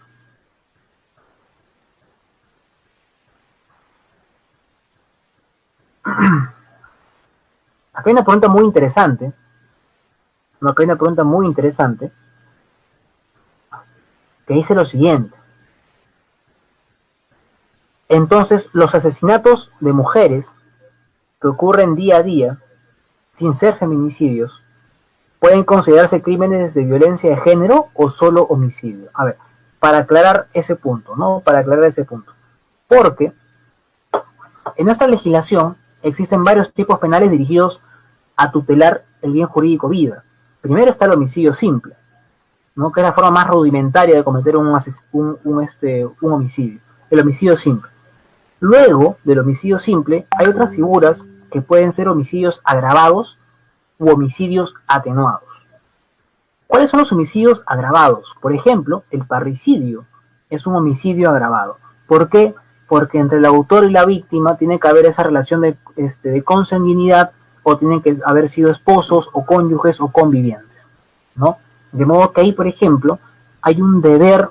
Acá hay una pregunta muy interesante, ¿no? Acá hay una pregunta muy interesante que dice lo siguiente. Entonces, los asesinatos de mujeres que ocurren día a día, sin ser feminicidios, ¿pueden considerarse crímenes de violencia de género o solo homicidio? A ver, para aclarar ese punto, ¿no? Para aclarar ese punto. Porque en nuestra legislación existen varios tipos penales dirigidos a tutelar el bien jurídico vida. Primero está el homicidio simple, ¿no? Que es la forma más rudimentaria de cometer un homicidio. El homicidio simple. Luego del homicidio simple hay otras figuras que pueden ser homicidios agravados u homicidios atenuados. ¿Cuáles son los homicidios agravados? Por ejemplo, el parricidio es un homicidio agravado. ¿Por qué? Porque entre el autor y la víctima tiene que haber esa relación de consanguinidad, o tienen que haber sido esposos o cónyuges o convivientes, ¿no? De modo que ahí, por ejemplo, hay un deber,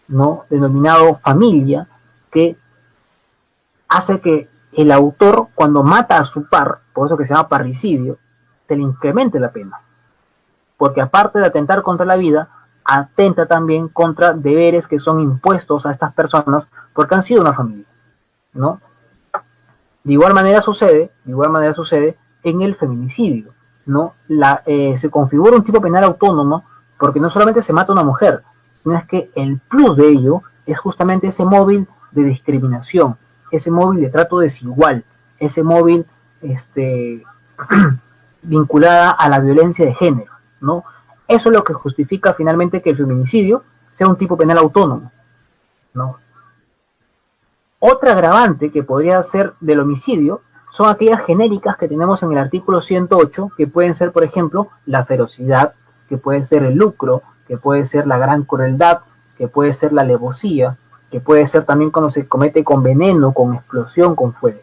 ¿no?, denominado familia, que hace que el autor, cuando mata a su par, por eso que se llama parricidio, se le incremente la pena. Porque aparte de atentar contra la vida, atenta también contra deberes que son impuestos a estas personas porque han sido una familia, ¿no? De igual manera sucede en el feminicidio, ¿no? Se configura un tipo penal autónomo porque no solamente se mata a una mujer, sino es que el plus de ello es justamente ese móvil de discriminación, ese móvil de trato desigual, ese móvil vinculada a la violencia de género, ¿no? Eso es lo que justifica finalmente que el feminicidio sea un tipo penal autónomo, ¿no? Otra agravante que podría ser del homicidio son aquellas genéricas que tenemos en el artículo 108, que pueden ser, por ejemplo, la ferocidad, que puede ser el lucro, que puede ser la gran crueldad, que puede ser la alevosía, que puede ser también cuando se comete con veneno, con explosión, con fuego.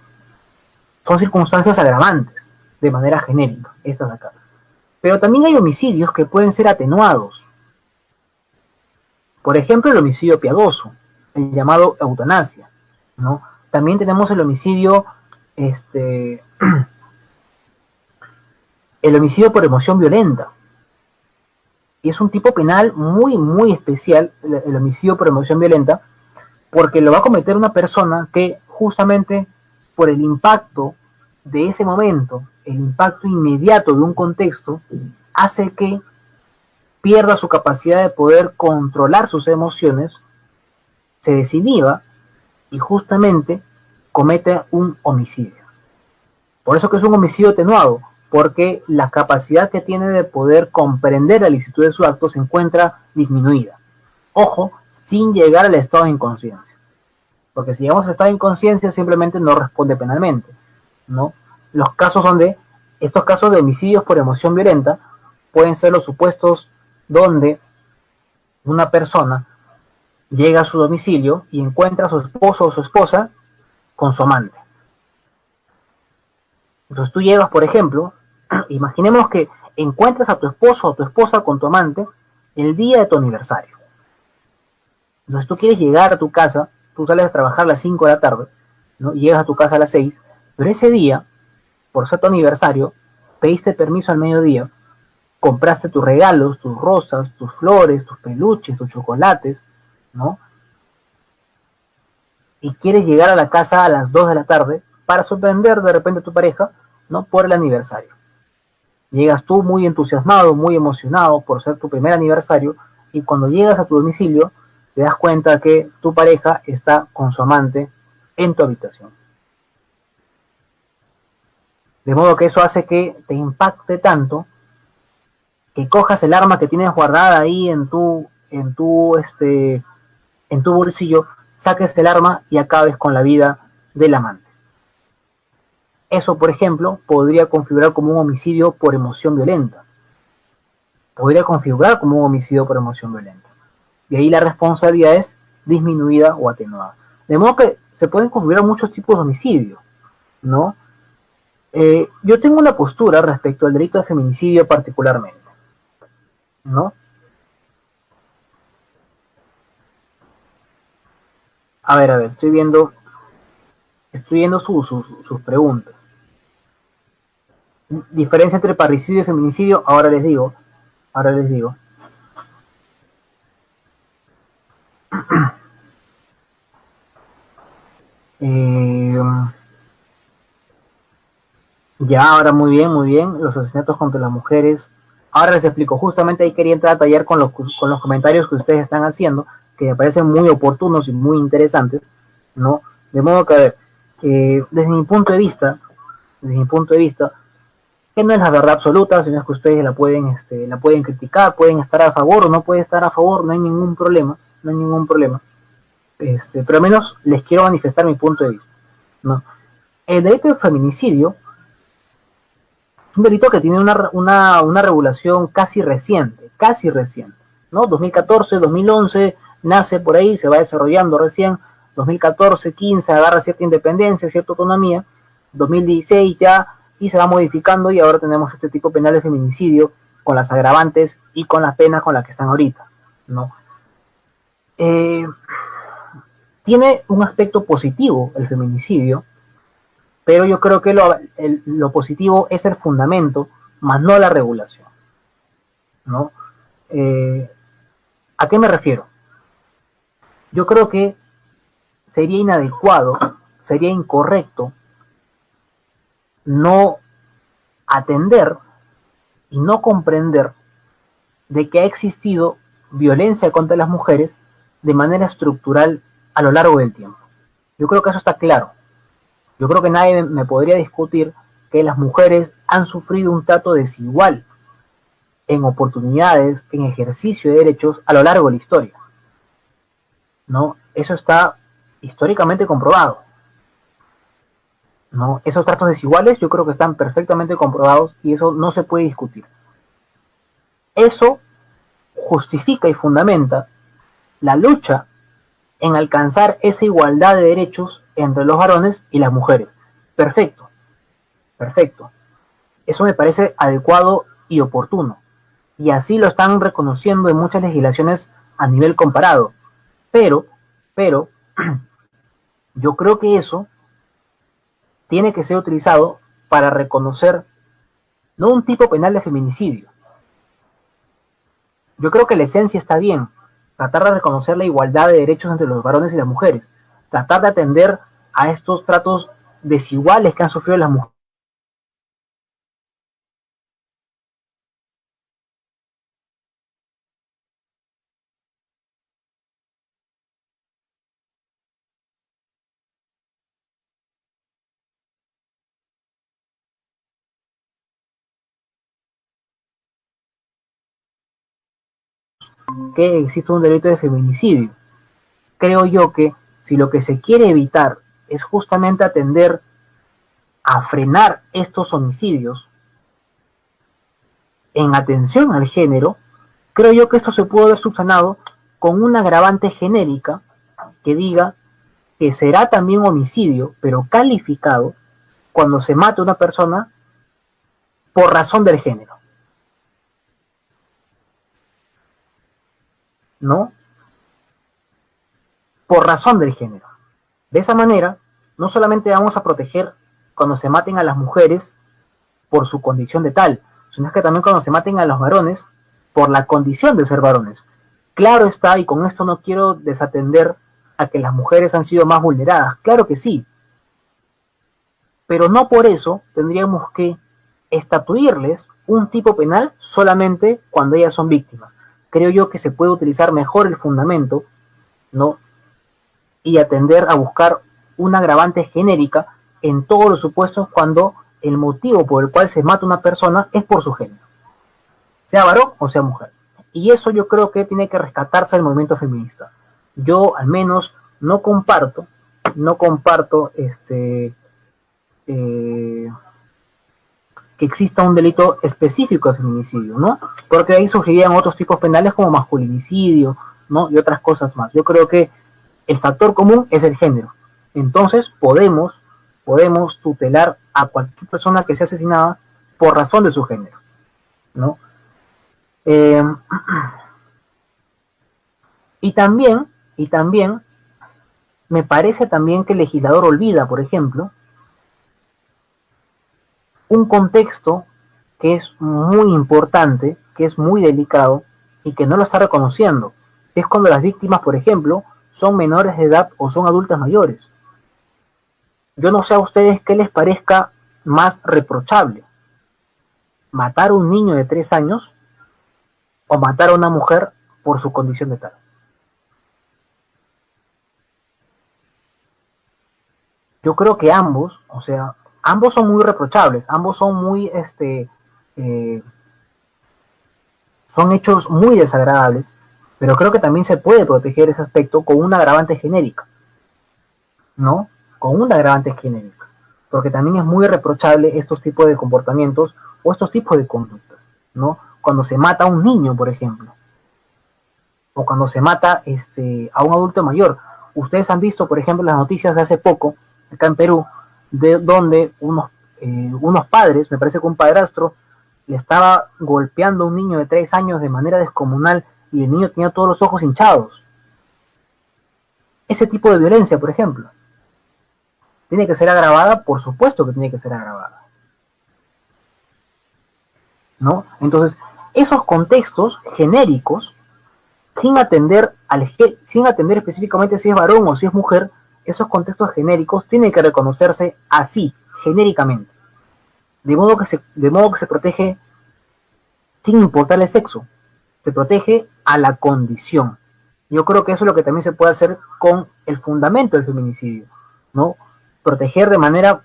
Son circunstancias agravantes, de manera genérica, estas de acá. Pero también hay homicidios que pueden ser atenuados. Por ejemplo, el homicidio piadoso, el llamado eutanasia, ¿no? También tenemos el homicidio, el homicidio por emoción violenta. Y es un tipo penal muy, muy especial, el homicidio por emoción violenta, porque lo va a cometer una persona que justamente por el impacto de ese momento, el impacto inmediato de un contexto, hace que pierda su capacidad de poder controlar sus emociones, se desinhiba y justamente comete un homicidio. Por eso que es un homicidio atenuado, porque la capacidad que tiene de poder comprender la licitud de su acto se encuentra disminuida. Ojo, sin llegar al estado de inconsciencia. Porque si llegamos al estado de inconsciencia simplemente no responde penalmente, ¿no? Los casos donde, estos casos de homicidios por emoción violenta pueden ser los supuestos donde una persona llega a su domicilio y encuentra a su esposo o su esposa con su amante. Entonces tú llegas, por ejemplo, imaginemos que encuentras a tu esposo o tu esposa con tu amante el día de tu aniversario. Entonces tú quieres llegar a tu casa, tú sales a trabajar a las 5 de la tarde, ¿no? Y llegas a tu casa a las 6, pero ese día, por ser tu aniversario, pediste permiso al mediodía, compraste tus regalos, tus rosas, tus flores, tus peluches, tus chocolates, ¿no? Y quieres llegar a la casa a las 2 de la tarde para sorprender de repente a tu pareja, ¿no? Por el aniversario. Llegas tú muy entusiasmado, muy emocionado por ser tu primer aniversario, y cuando llegas a tu domicilio te das cuenta que tu pareja está con su amante en tu habitación. De modo que eso hace que te impacte tanto que cojas el arma que tienes guardada ahí en tu bolsillo, saques el arma y acabes con la vida del amante. Eso, por ejemplo, podría configurar como un homicidio por emoción violenta. Podría configurar como un homicidio por emoción violenta. Y ahí la responsabilidad es disminuida o atenuada. De modo que se pueden configurar muchos tipos de homicidio, ¿no? Yo tengo una postura respecto al delito de feminicidio particularmente, ¿no? A ver, estoy viendo sus preguntas. Diferencia entre parricidio y feminicidio, ahora les digo. Eh, ya, ahora muy bien, los asesinatos contra las mujeres. Ahora les explico, justamente ahí quería entrar a tallar con los comentarios que ustedes están haciendo, que me parecen muy oportunos y muy interesantes, ¿no? De modo que, a ver, desde mi punto de vista, que no es la verdad absoluta, sino es que ustedes la pueden criticar, pueden estar a favor o no pueden estar a favor, no hay ningún problema, no hay ningún problema. Pero al menos les quiero manifestar mi punto de vista, ¿no? El delito de feminicidio es un delito que tiene una regulación casi reciente, ¿no? 2014, 2011, nace por ahí, se va desarrollando recién, 2014, 15, agarra cierta independencia, cierta autonomía, 2016 ya, y se va modificando y ahora tenemos este tipo penal de feminicidio con las agravantes y con las penas con las que están ahorita, ¿no? Eh, Tiene un aspecto positivo el feminicidio, pero yo creo que lo positivo es el fundamento, más no la regulación, ¿no? Eh, ¿A qué me refiero? Yo creo que sería inadecuado, sería incorrecto no atender y no comprender de que ha existido violencia contra las mujeres de manera estructural a lo largo del tiempo. Yo creo que eso está claro. Yo creo que nadie me podría discutir que las mujeres han sufrido un trato desigual en oportunidades, en ejercicio de derechos a lo largo de la historia, ¿no? Eso está históricamente comprobado, ¿no? Esos tratos desiguales yo creo que están perfectamente comprobados y eso no se puede discutir. Eso justifica y fundamenta la lucha en alcanzar esa igualdad de derechos entre los varones y las mujeres. Perfecto, perfecto. Eso me parece adecuado y oportuno. Y así lo están reconociendo en muchas legislaciones a nivel comparado. Pero, pero, yo creo que eso tiene que ser utilizado para reconocer no un tipo penal de feminicidio. Yo creo que la esencia está bien, tratar de reconocer la igualdad de derechos entre los varones y las mujeres, tratar de atender a estos tratos desiguales que han sufrido las mujeres que existe un delito de feminicidio. Creo yo que si lo que se quiere evitar es justamente atender a frenar estos homicidios en atención al género, creo yo que esto se puede haber subsanado con una agravante genérica que diga que será también homicidio, pero calificado, cuando se mate a una persona por razón del género, ¿no? Por razón del género. De esa manera, no solamente vamos a proteger cuando se maten a las mujeres por su condición de tal, sino que también cuando se maten a los varones por la condición de ser varones. Claro está, y con esto no quiero desatender a que las mujeres han sido más vulneradas, claro que sí, pero no por eso tendríamos que estatuirles un tipo penal solamente cuando ellas son víctimas. Creo yo que se puede utilizar mejor el fundamento, ¿no? Y atender a buscar una agravante genérica en todos los supuestos cuando el motivo por el cual se mata una persona es por su género, sea varón o sea mujer. Y eso yo creo que tiene que rescatarse del movimiento feminista. Yo al menos no comparto que exista un delito específico de feminicidio, ¿no? Porque ahí surgirían otros tipos penales como masculinicidio, ¿no? Y otras cosas más. Yo creo que el factor común es el género. Entonces podemos tutelar a cualquier persona que sea asesinada por razón de su género, ¿no? Eh, y también me parece también que el legislador olvida, por ejemplo, un contexto que es muy importante, que es muy delicado y que no lo está reconociendo. Es cuando las víctimas, por ejemplo, son menores de edad o son adultas mayores. Yo no sé a ustedes qué les parezca más reprochable: matar a un niño de 3 años o matar a una mujer por su condición de tal. Yo creo que ambos, o sea, ambos son muy reprochables, ambos son eh, son hechos muy desagradables, pero creo que también se puede proteger ese aspecto con una agravante genérica, ¿no? Con una agravante genérica, porque también es muy reprochable estos tipos de comportamientos o estos tipos de conductas, ¿no? Cuando se mata a un niño, por ejemplo, o cuando se mata a un adulto mayor. Ustedes han visto, por ejemplo, las noticias de hace poco, acá en Perú, de donde unos padres, me parece que un padrastro, le estaba golpeando a un niño de 3 años de manera descomunal y el niño tenía todos los ojos hinchados. Ese tipo de violencia, por ejemplo, ¿tiene que ser agravada? Por supuesto que tiene que ser agravada, ¿no? Entonces, esos contextos genéricos, sin atender específicamente si es varón o si es mujer, esos contextos genéricos tienen que reconocerse así, genéricamente, de modo que se protege sin importar el sexo, se protege a la condición. Yo creo que eso es lo que también se puede hacer con el fundamento del feminicidio, ¿no? Proteger de manera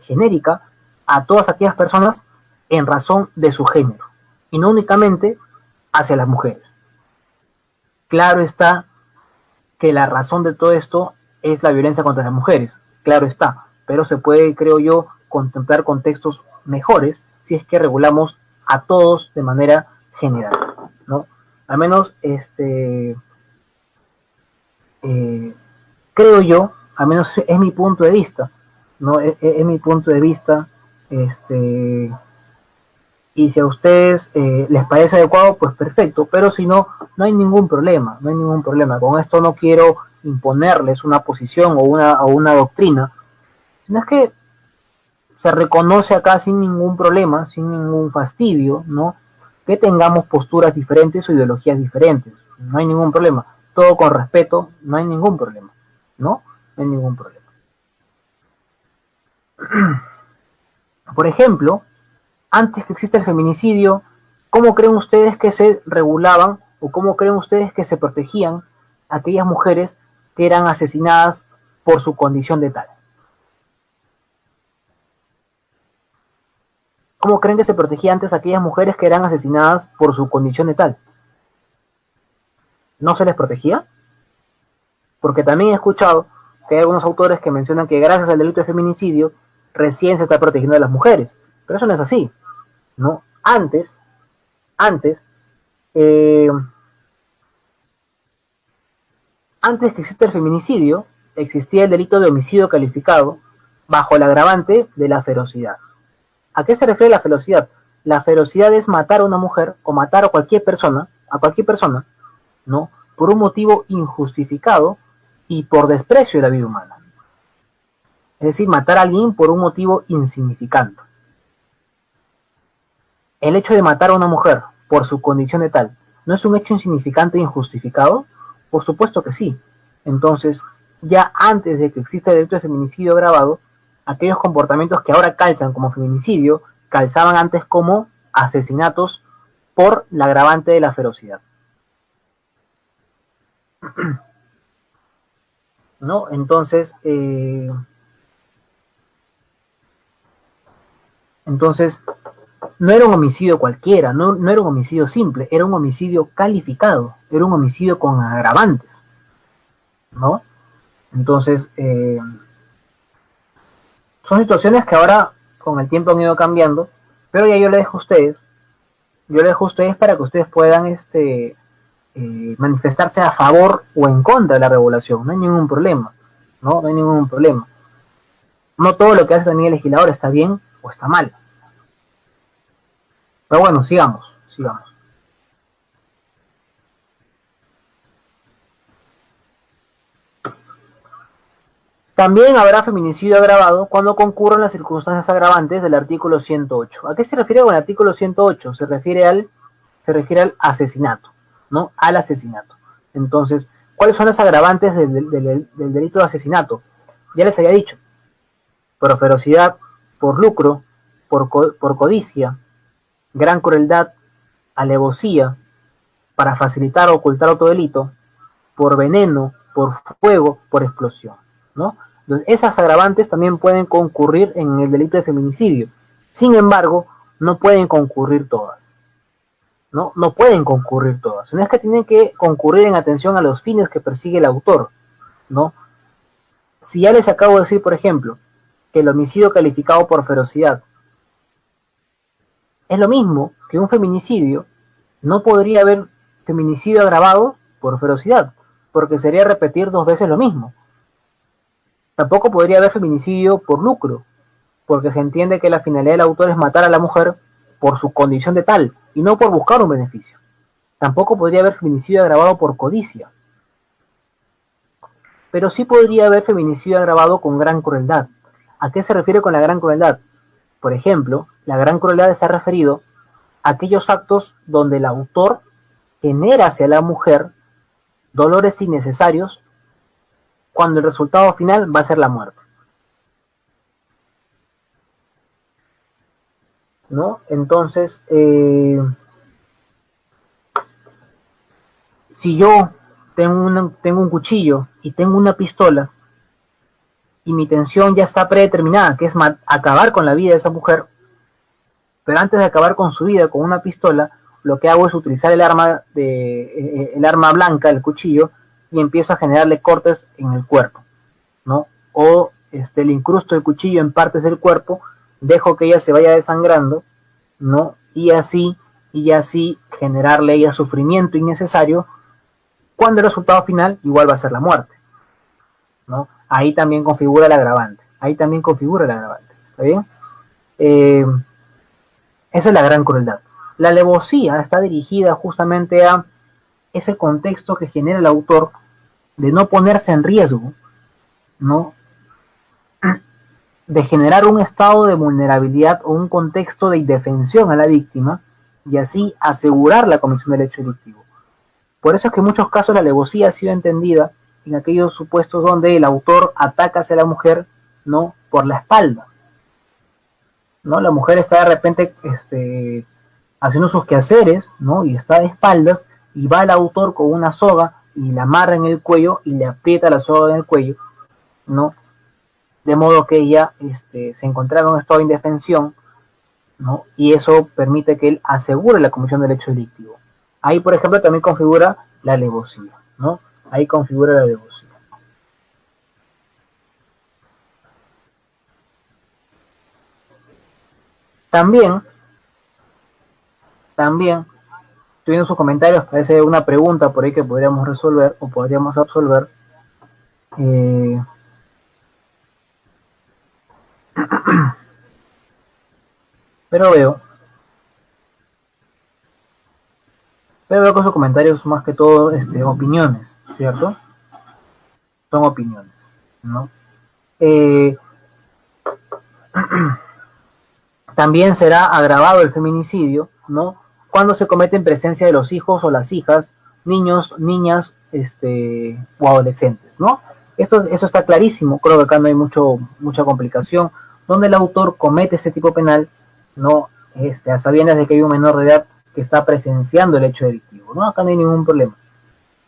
genérica a todas aquellas personas en razón de su género, y no únicamente hacia las mujeres. Claro está que la razón de todo esto es la violencia contra las mujeres, claro está, pero se puede, creo yo, contemplar contextos mejores si es que regulamos a todos de manera general, ¿no? Al menos, creo yo, al menos es mi punto de vista, ¿no? Es mi punto de vista, y si a ustedes les parece adecuado, pues perfecto, pero si no, no hay ningún problema, no hay ningún problema. Con esto no quiero imponerles una posición o una doctrina, sino es que se reconoce acá sin ningún problema, sin ningún fastidio, ¿no? Que tengamos posturas diferentes o ideologías diferentes, no hay ningún problema. Todo con respeto, no hay ningún problema, ¿no? No hay ningún problema. Por ejemplo, antes que exista el feminicidio, ¿cómo creen ustedes que se regulaban o cómo creen ustedes que se protegían aquellas mujeres que eran asesinadas por su condición de tal? ¿Cómo creen que se protegía antes a aquellas mujeres que eran asesinadas por su condición de tal? ¿No se les protegía? Porque también he escuchado que hay algunos autores que mencionan que gracias al delito de feminicidio recién se está protegiendo a las mujeres. Pero eso no es así, ¿no? Antes, eh, antes que exista el feminicidio, existía el delito de homicidio calificado bajo el agravante de la ferocidad. ¿A qué se refiere la ferocidad? La ferocidad es matar a una mujer o matar a cualquier persona, ¿no? Por un motivo injustificado y por desprecio de la vida humana. Es decir, matar a alguien por un motivo insignificante. El hecho de matar a una mujer por su condición de tal, ¿no es un hecho insignificante e injustificado? Por supuesto que sí. Entonces, ya antes de que exista el delito de feminicidio agravado, aquellos comportamientos que ahora calzan como feminicidio, calzaban antes como asesinatos por la agravante de la ferocidad. ¿No? Entonces, no era un homicidio cualquiera, no era un homicidio simple, era un homicidio calificado, era un homicidio con agravantes, ¿no? Entonces, son situaciones que ahora con el tiempo han ido cambiando, pero ya yo le dejo a ustedes para que ustedes puedan manifestarse a favor o en contra de la regulación, no hay ningún problema, no hay ningún problema. No todo lo que hace también el legislador está bien o está mal. Pero bueno, sigamos. También habrá feminicidio agravado cuando concurran las circunstancias agravantes del artículo 108. ¿A qué se refiere con el artículo 108? Se refiere al asesinato, ¿no? Al asesinato. Entonces, ¿cuáles son las agravantes del delito de asesinato? Ya les había dicho, por ferocidad, por lucro, por codicia, gran crueldad, alevosía, para facilitar o ocultar otro delito, por veneno, por fuego, por explosión, ¿no? Entonces, esas agravantes también pueden concurrir en el delito de feminicidio. Sin embargo, no pueden concurrir todas, ¿no? No pueden concurrir todas. No es que tienen que concurrir en atención a los fines que persigue el autor, ¿no? Si ya les acabo de decir, por ejemplo, que el homicidio calificado por ferocidad es lo mismo que un feminicidio, no podría haber feminicidio agravado por ferocidad, porque sería repetir dos veces lo mismo. Tampoco podría haber feminicidio por lucro, porque se entiende que la finalidad del autor es matar a la mujer por su condición de tal, y no por buscar un beneficio. Tampoco podría haber feminicidio agravado por codicia. Pero sí podría haber feminicidio agravado con gran crueldad. ¿A qué se refiere con la gran crueldad? Por ejemplo, la gran crueldad está referido a aquellos actos donde el autor genera hacia la mujer dolores innecesarios cuando el resultado final va a ser la muerte, ¿no? Entonces, si yo tengo un cuchillo y tengo una pistola y mi intención ya está predeterminada, que es acabar con la vida de esa mujer, pero antes de acabar con su vida con una pistola, lo que hago es utilizar el arma blanca, el cuchillo, y empiezo a generarle cortes en el cuerpo, ¿no? O le incrusto el cuchillo en partes del cuerpo, dejo que ella se vaya desangrando, ¿no? Y así generarle a ella sufrimiento innecesario, cuando el resultado final igual va a ser la muerte, ¿no? Ahí también configura el agravante, ¿está bien? Esa es la gran crueldad. La alevosía está dirigida justamente a ese contexto que genera el autor de no ponerse en riesgo, ¿no? De generar un estado de vulnerabilidad o un contexto de indefensión a la víctima y así asegurar la comisión del hecho delictivo. Por eso es que en muchos casos la alevosía ha sido entendida en aquellos supuestos donde el autor ataca hacia la mujer, ¿no? Por la espalda, ¿no? La mujer está de repente haciendo sus quehaceres, ¿no? Y está de espaldas y va el autor con una soga y la amarra en el cuello y le aprieta la soga en el cuello, ¿no? De modo que ella se encontraba en un estado de indefensión ¿no? Y eso permite que él asegure la comisión del hecho delictivo. Ahí, por ejemplo, también configura la alevosía, ¿no? Ahí configura la alevosía. También, también, estoy viendo sus comentarios, parece una pregunta por ahí que podríamos resolver o podríamos absolver. Eh, pero veo que sus comentarios son más que todo opiniones, ¿cierto? Son opiniones, ¿no? Eh, También será agravado el feminicidio, ¿no? Cuando se comete en presencia de los hijos o las hijas, niños, niñas, o adolescentes, ¿no? Eso está clarísimo, creo que acá no hay mucha complicación, donde el autor comete este tipo penal, ¿no? A sabiendas de que hay un menor de edad que está presenciando el hecho delictivo, ¿no? Acá no hay ningún problema.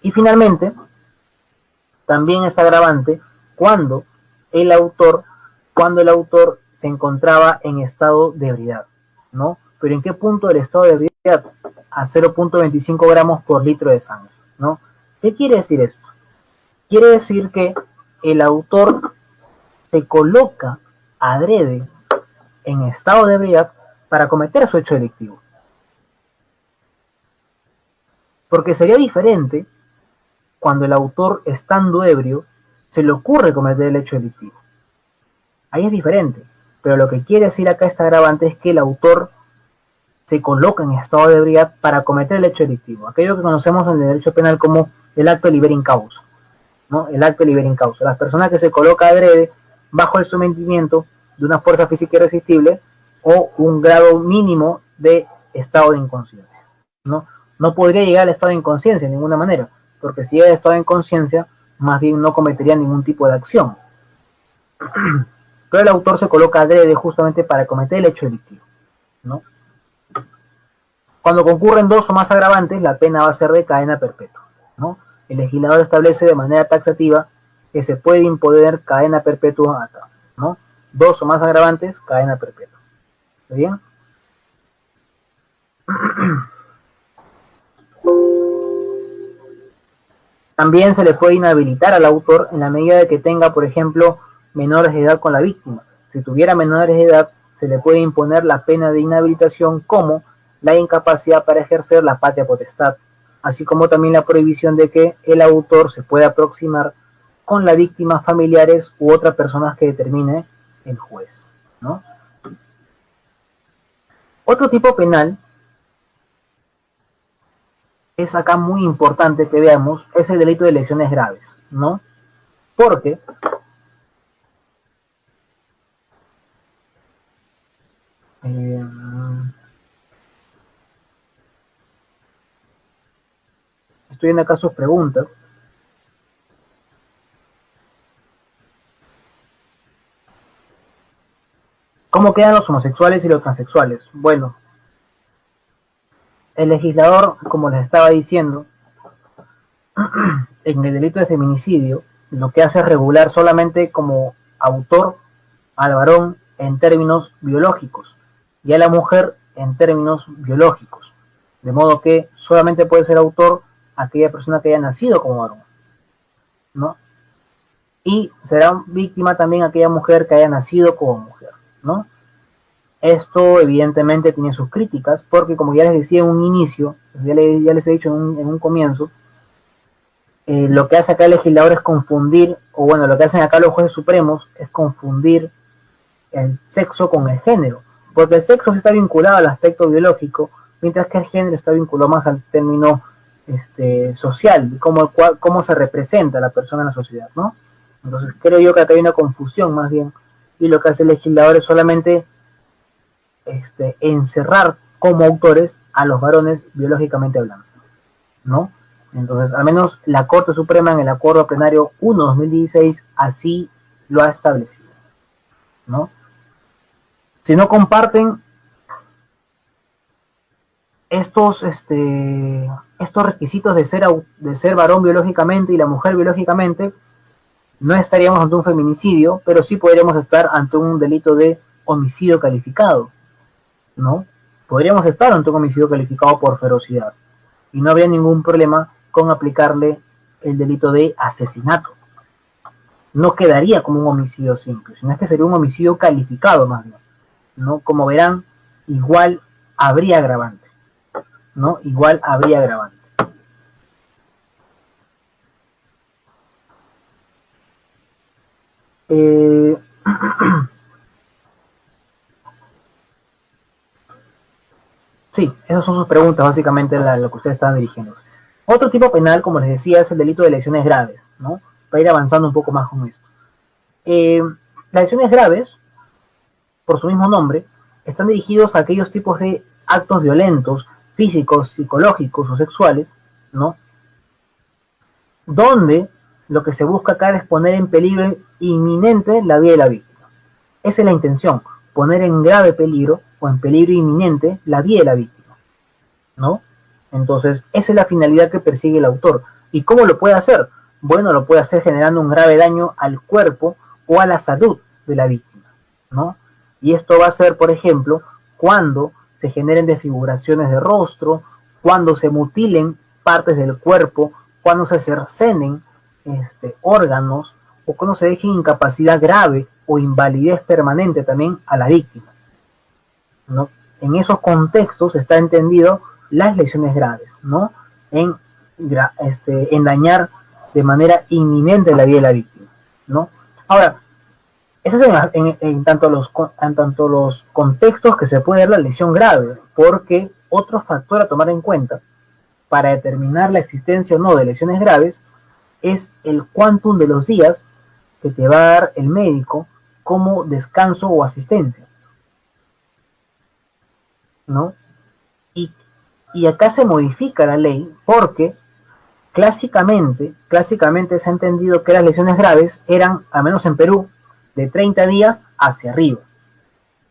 Y finalmente, también es agravante cuando el autor, cuando el autor se encontraba en estado de ebriedad, ¿no? Pero ¿en qué punto del estado de ebriedad? A 0.25 gramos por litro de sangre, ¿no? ¿Qué quiere decir esto? Quiere decir que el autor se coloca adrede en estado de ebriedad para cometer su hecho delictivo. Porque sería diferente cuando el autor, estando ebrio, se le ocurre cometer el hecho delictivo. Ahí es diferente, pero lo que quiere decir acá este agravante es que el autor se coloca en estado de ebriedad para cometer el hecho delictivo, aquello que conocemos en el derecho penal como el acto libera in causa, ¿no? El acto libera in causa, las personas que se coloca adrede bajo el sometimiento de una fuerza física irresistible o un grado mínimo de estado de inconsciencia, ¿no? No podría llegar al estado de inconsciencia de ninguna manera, porque si llega al estado de inconsciencia, más bien no cometería ningún tipo de acción. Pero el autor se coloca adrede justamente para cometer el hecho delictivo, ¿no? Cuando concurren dos o más agravantes, la pena va a ser de cadena perpetua, ¿no? El legislador establece de manera taxativa que se puede imponer cadena perpetua acá, ¿no? Dos o más agravantes, cadena perpetua. ¿Está bien? También se le puede inhabilitar al autor en la medida de que tenga, por ejemplo, menores de edad con la víctima. Si tuviera menores de edad, se le puede imponer la pena de inhabilitación como la incapacidad para ejercer la patria potestad, así como también la prohibición de que el autor se pueda aproximar con la víctima, familiares u otras personas que determine el juez, ¿no? Otro tipo penal es acá muy importante que veamos, es el delito de lesiones graves, ¿no? Porque eh, estoy viendo acá sus preguntas. ¿Cómo quedan los homosexuales y los transexuales? Bueno, el legislador, como les estaba diciendo, en el delito de feminicidio, lo que hace es regular solamente como autor al varón en términos biológicos y a la mujer en términos biológicos. De modo que solamente puede ser autor aquella persona que haya nacido como varón, ¿no? Y será víctima también aquella mujer que haya nacido como mujer, ¿no? Esto evidentemente tiene sus críticas, porque como ya les decía en un inicio, ya les he dicho en un comienzo, lo que hace acá el legislador es confundir, o bueno, lo que hacen acá los jueces supremos es confundir el sexo con el género, porque el sexo sí está vinculado al aspecto biológico, mientras que el género está vinculado más al término social, cómo se representa la persona en la sociedad, ¿no? Entonces creo yo que acá hay una confusión más bien, y lo que hace el legislador es solamente encerrar como autores a los varones biológicamente hablando, ¿no? Entonces, al menos la Corte Suprema en el Acuerdo Plenario 1/2016 así lo ha establecido, ¿no? Si no comparten estos requisitos de ser varón biológicamente y la mujer biológicamente, no estaríamos ante un feminicidio, pero sí podríamos estar ante un delito de homicidio calificado, ¿no? Podríamos estar ante un homicidio calificado por ferocidad y no habría ningún problema con aplicarle el delito de asesinato. No quedaría como un homicidio simple, sino es que sería un homicidio calificado más bien, ¿no? Como verán, igual habría agravante, ¿no? Igual habría agravante. Eh, sí, esas son sus preguntas, básicamente lo que ustedes estaban dirigiendo. Otro tipo penal, como les decía, es el delito de lesiones graves, ¿no? Para ir avanzando un poco más con esto. Las lesiones graves, por su mismo nombre, están dirigidos a aquellos tipos de actos violentos, físicos, psicológicos o sexuales, ¿no? Donde lo que se busca acá es poner en peligro inminente la vida de la víctima. Esa es la intención, poner en grave peligro o en peligro inminente la vida de la víctima, ¿no? Entonces, esa es la finalidad que persigue el autor. ¿Y cómo lo puede hacer? Bueno, lo puede hacer generando un grave daño al cuerpo o a la salud de la víctima, ¿no? Y esto va a ser, por ejemplo, cuando se generen desfiguraciones de rostro, cuando se mutilen partes del cuerpo, cuando se cercenen órganos o cuando se deje incapacidad grave o invalidez permanente también a la víctima, ¿no? En esos contextos está entendido las lesiones graves, ¿no? En, en dañar de manera inminente la vida de la víctima, ¿no? Ahora, eso es en tanto los contextos que se puede dar la lesión grave, porque otro factor a tomar en cuenta para determinar la existencia o no de lesiones graves es el quantum de los días que te va a dar el médico como descanso o asistencia, ¿no? Y, y acá se modifica la ley porque clásicamente se ha entendido que las lesiones graves eran, al menos en Perú, de 30 días hacia arriba,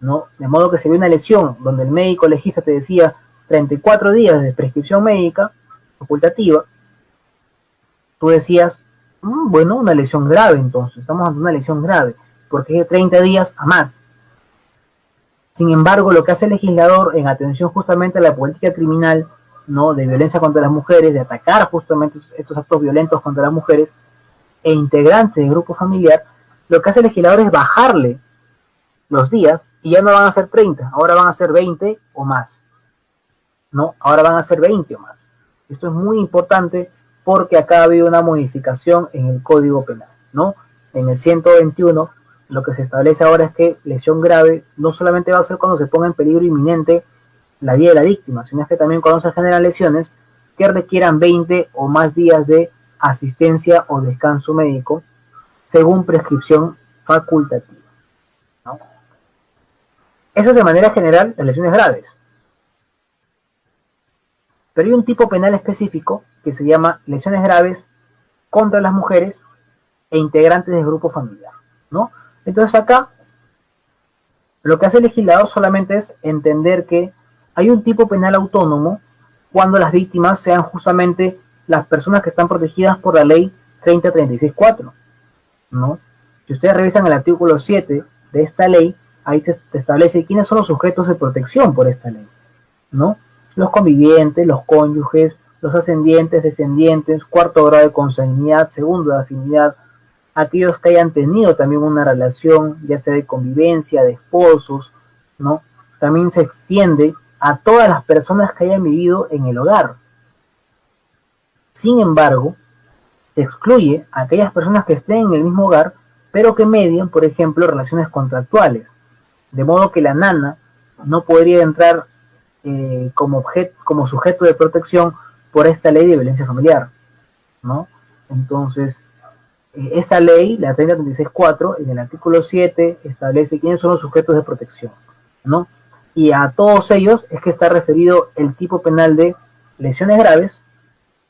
¿no? De modo que si había una lesión donde el médico legista te decía 34 días de prescripción médica facultativa, tú decías, bueno, una lesión grave entonces, estamos ante una lesión grave, porque es de 30 días a más. Sin embargo, lo que hace el legislador en atención justamente a la política criminal, ¿no? De violencia contra las mujeres, de atacar justamente estos actos violentos contra las mujeres e integrantes del grupo familiar, lo que hace el legislador es bajarle los días y ya no van a ser 30, ahora van a ser 20 o más, ¿no? Ahora van a ser 20 o más. Esto es muy importante porque acá ha habido una modificación en el Código Penal, ¿no? En el 121 lo que se establece ahora es que lesión grave no solamente va a ser cuando se ponga en peligro inminente la vida de la víctima, sino es que también cuando se generan lesiones que requieran 20 o más días de asistencia o descanso médico según prescripción facultativa, ¿no? Eso es de manera general las lesiones graves. Pero hay un tipo penal específico que se llama lesiones graves contra las mujeres e integrantes del grupo familiar, ¿no? Entonces acá lo que hace el legislador solamente es entender que hay un tipo penal autónomo cuando las víctimas sean justamente las personas que están protegidas por la ley 3036-4, ¿no? Si ustedes revisan el artículo 7 de esta ley, ahí te establece quiénes son los sujetos de protección por esta ley, ¿no? Los convivientes, los cónyuges, los ascendientes, descendientes, cuarto grado de consanguinidad, segundo de afinidad, aquellos que hayan tenido también una relación, ya sea de convivencia, de esposos, ¿no? También se extiende a todas las personas que hayan vivido en el hogar. Sin embargo, se excluye a aquellas personas que estén en el mismo hogar, pero que medien, por ejemplo, relaciones contractuales. De modo que la nana no podría entrar como sujeto de protección por esta ley de violencia familiar, ¿no? Entonces, esta ley, la 3036-4, en el artículo 7, establece quiénes son los sujetos de protección, ¿no? Y a todos ellos es que está referido el tipo penal de lesiones graves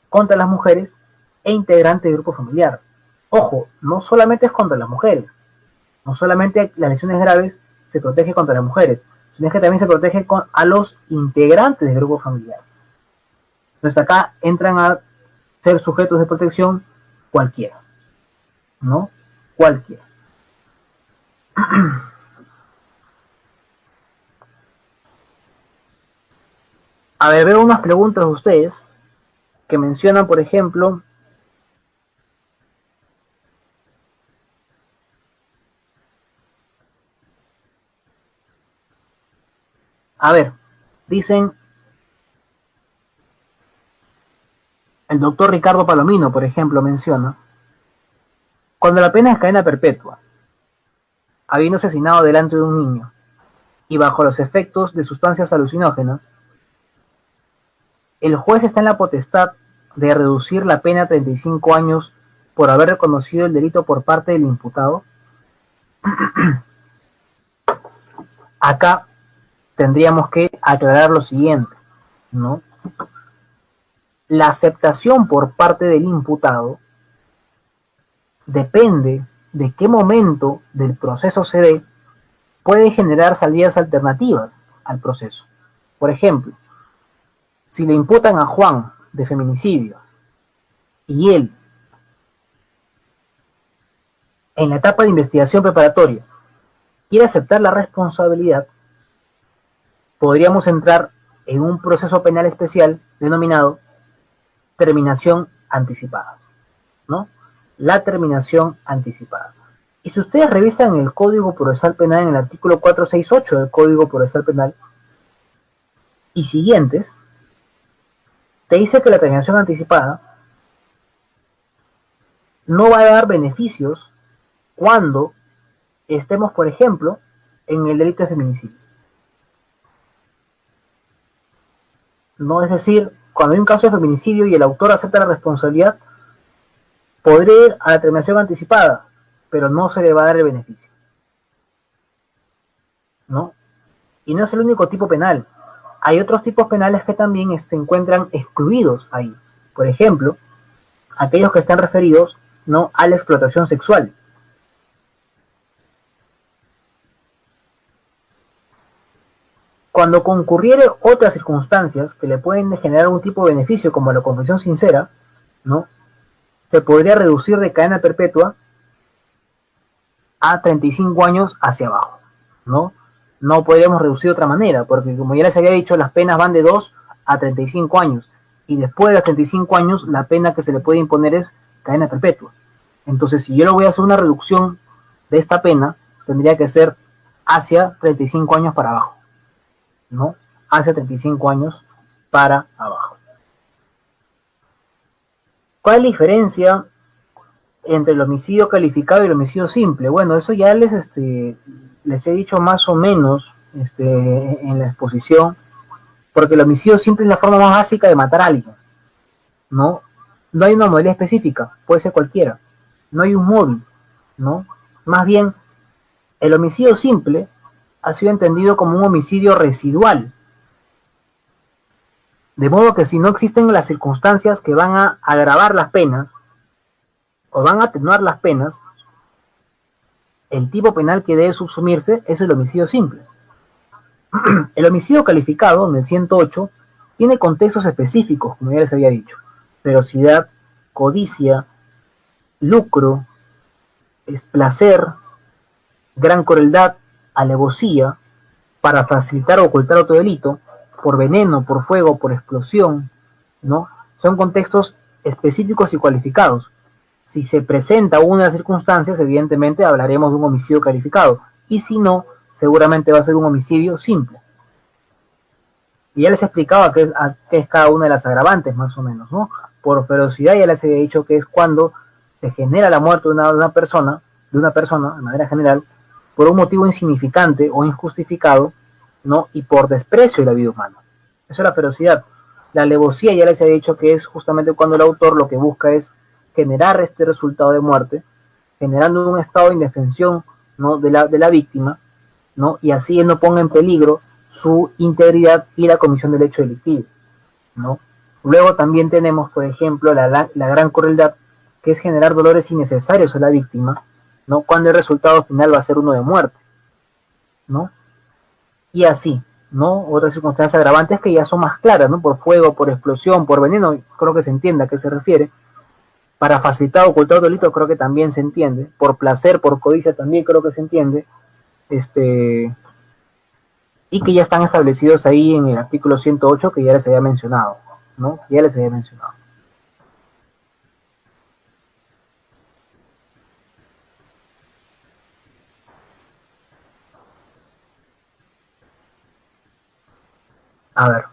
contra las mujeres e integrantes del grupo familiar. Ojo, no solamente es contra las mujeres, no solamente las lesiones graves se protege contra las mujeres, sino que también se protege a los integrantes del grupo familiar. Entonces acá entran a ser sujetos de protección cualquiera, ¿no? Cualquiera. A ver, veo unas preguntas de ustedes que mencionan, por ejemplo, a ver, dicen el doctor Ricardo Palomino, por ejemplo, menciona, cuando la pena es cadena perpetua, habiendo asesinado delante de un niño y bajo los efectos de sustancias alucinógenas, el juez está en la potestad de reducir la pena a 35 años por haber reconocido el delito por parte del imputado. Acá tendríamos que aclarar lo siguiente, ¿no? La aceptación por parte del imputado depende de qué momento del proceso se dé, puede generar salidas alternativas al proceso. Por ejemplo, si le imputan a Juan de feminicidio y él, en la etapa de investigación preparatoria, quiere aceptar la responsabilidad, podríamos entrar en un proceso penal especial denominado terminación anticipada, ¿no? La terminación anticipada. Y si ustedes revisan el Código Procesal Penal en el artículo 468 del Código Procesal Penal y siguientes, te dice que la terminación anticipada no va a dar beneficios cuando estemos, por ejemplo, en el delito de feminicidio. No, es decir, cuando hay un caso de feminicidio y el autor acepta la responsabilidad, podría ir a la terminación anticipada, pero no se le va a dar el beneficio, ¿no? Y no es el único tipo penal. Hay otros tipos penales que también se encuentran excluidos ahí. Por ejemplo, aquellos que están referidos, ¿no?, a la explotación sexual. Cuando concurriere otras circunstancias que le pueden generar algún tipo de beneficio, como la confesión sincera, ¿no?, se podría reducir de cadena perpetua a 35 años hacia abajo, ¿no? No podríamos reducir de otra manera, porque como ya les había dicho, las penas van de 2 a 35 años, y después de los 35 años, la pena que se le puede imponer es cadena perpetua. Entonces, si yo le voy a hacer una reducción de esta pena, tendría que ser hacia 35 años para abajo, ¿no? Hacia 35 años para abajo. ¿Cuál es la diferencia entre el homicidio calificado y el homicidio simple? Bueno, eso ya les he dicho más o menos en la exposición, porque el homicidio simple es la forma más básica de matar a alguien, ¿no? No hay una modalidad específica, puede ser cualquiera, no hay un móvil, ¿no? Más bien, el homicidio simple ha sido entendido como un homicidio residual, de modo que si no existen las circunstancias que van a agravar las penas o van a atenuar las penas, el tipo penal que debe subsumirse es el homicidio simple. El homicidio calificado, en el 108, tiene contextos específicos, como ya les había dicho: ferocidad, codicia, lucro, placer, gran crueldad, alevosía, para facilitar o ocultar otro delito, por veneno, por fuego, por explosión, ¿no? Son contextos específicos y cualificados. Si se presenta una de las circunstancias, evidentemente hablaremos de un homicidio calificado, y si no, seguramente va a ser un homicidio simple. Y ya les explicaba qué es cada una de las agravantes, más o menos, ¿no? Por ferocidad ya les he dicho que es cuando se genera la muerte de una persona, de manera general, por un motivo insignificante o injustificado, ¿no? Y por desprecio de la vida humana. Eso es la ferocidad. La alevosía ya les he dicho que es justamente cuando el autor lo que busca es generar este resultado de muerte, generando un estado de indefensión, ¿no?, de la víctima, ¿no? Y así él no ponga en peligro su integridad y la comisión del hecho delictivo, ¿no? Luego también tenemos, por ejemplo, la gran crueldad, que es generar dolores innecesarios a la víctima, ¿no?, cuando el resultado final va a ser uno de muerte, ¿no? Y así, ¿no? Otras circunstancias agravantes que ya son más claras, ¿no? Por fuego, por explosión, por veneno, creo que se entiende a qué se refiere. Para facilitar o ocultar delito, creo que también se entiende. Por placer, por codicia, también creo que se entiende. y que ya están establecidos ahí en el artículo 108 que ya les había mencionado, ¿no? Ya les había mencionado. A ver,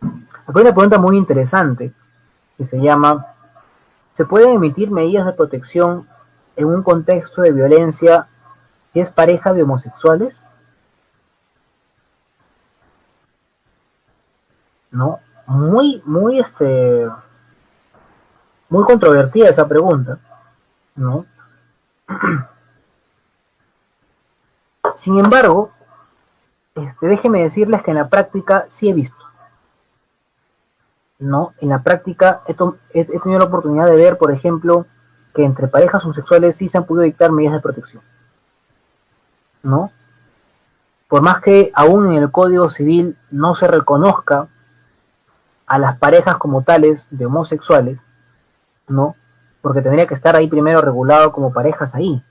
aquí hay una pregunta muy interesante que se llama, ¿se pueden emitir medidas de protección en un contexto de violencia si es pareja de homosexuales? ¿No? Muy controvertida esa pregunta, ¿no? Sin embargo, déjenme decirles que en la práctica sí he visto, ¿no? En la práctica he tenido la oportunidad de ver, por ejemplo, que entre parejas homosexuales sí se han podido dictar medidas de protección, ¿no? Por más que aún en el Código Civil no se reconozca a las parejas como tales de homosexuales, ¿no? Porque tendría que estar ahí primero regulado como parejas ahí,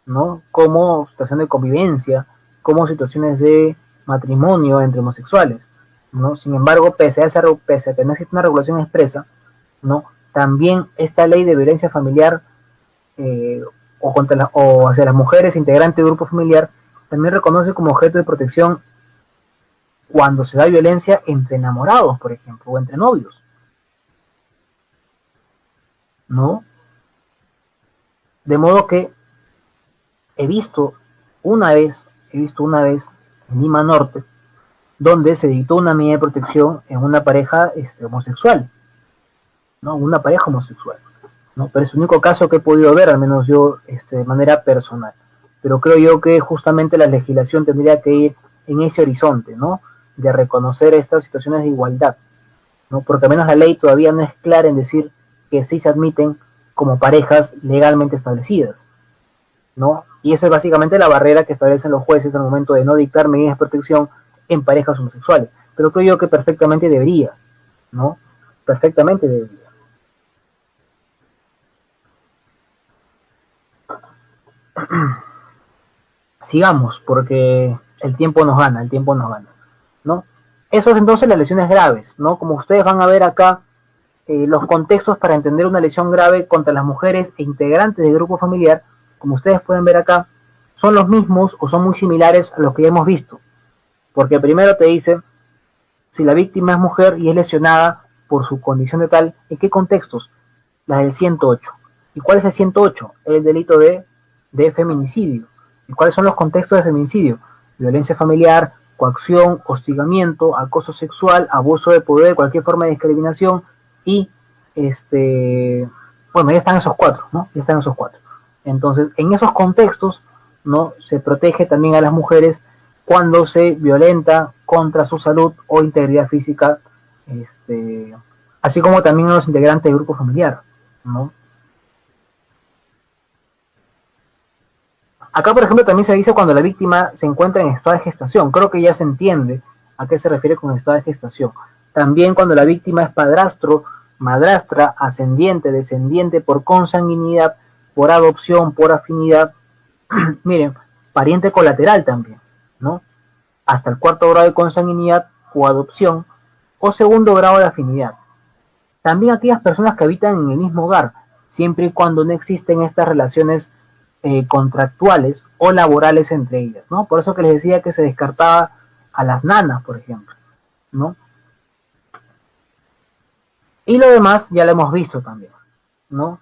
¿no? Como situación de convivencia, como situaciones de matrimonio entre homosexuales, ¿no? Sin embargo, pese a que no existe una regulación expresa, ¿no? También esta ley de violencia familiar eh, o hacia las mujeres integrantes del grupo familiar también reconoce como objeto de protección cuando se da violencia entre enamorados, por ejemplo, o entre novios, ¿no? De modo que he visto he visto una vez en Lima Norte, donde se dictó una medida de protección en una pareja homosexual, ¿no? Una pareja homosexual, ¿no? Pero es el único caso que he podido ver, al menos yo, de manera personal. Pero creo yo que justamente la legislación tendría que ir en ese horizonte, ¿no? De reconocer estas situaciones de igualdad, ¿no? Porque al menos la ley todavía no es clara en decir que sí se admiten como parejas legalmente establecidas, ¿no? Y esa es básicamente la barrera que establecen los jueces al momento de no dictar medidas de protección en parejas homosexuales. Pero creo yo que perfectamente debería, ¿no? Perfectamente debería. Sigamos, porque el tiempo nos gana, ¿no? Eso es entonces las lesiones graves, ¿no? Como ustedes van a ver acá, los contextos para entender una lesión grave contra las mujeres e integrantes del grupo familiar, como ustedes pueden ver acá, son los mismos o son muy similares a los que ya hemos visto. Porque primero te dice si la víctima es mujer y es lesionada por su condición de tal, ¿en qué contextos? La del 108. ¿Y cuál es el 108? El delito de feminicidio. ¿Y cuáles son los contextos de feminicidio? Violencia familiar, coacción, hostigamiento, acoso sexual, abuso de poder, cualquier forma de discriminación y bueno, ya están esos cuatro, ¿no? Ya están esos cuatro. Entonces, en esos contextos, ¿no? Se protege también a las mujeres cuando se violenta contra su salud o integridad física, así como también a los integrantes del grupo familiar, ¿no? Acá, por ejemplo, también se dice cuando la víctima se encuentra en estado de gestación. Creo que ya se entiende a qué se refiere con estado de gestación. También cuando la víctima es padrastro, madrastra, ascendiente, descendiente por consanguinidad, por adopción, por afinidad. Miren, pariente colateral también, ¿no? Hasta el cuarto grado de consanguinidad o adopción, o segundo grado de afinidad. También aquellas personas que habitan en el mismo hogar, siempre y cuando no existen estas relaciones contractuales o laborales entre ellas, ¿no? Por eso que les decía que se descartaba a las nanas, por ejemplo, ¿no? Y lo demás ya lo hemos visto también, ¿no?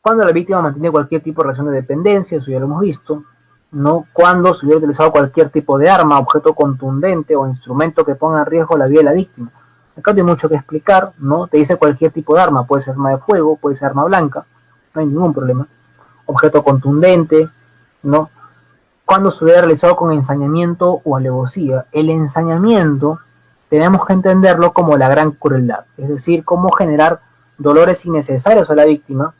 Cuando la víctima mantiene cualquier tipo de relación de dependencia, eso ya lo hemos visto, ¿no? Cuando se hubiera utilizado cualquier tipo de arma, objeto contundente o instrumento que ponga en riesgo la vida de la víctima. Acá no hay mucho que explicar, ¿no? Te dice cualquier tipo de arma, puede ser arma de fuego, puede ser arma blanca, no hay ningún problema. Objeto contundente, ¿no? Cuando se hubiera realizado con ensañamiento o alevosía. El ensañamiento tenemos que entenderlo como la gran crueldad, es decir, cómo generar dolores innecesarios a la víctima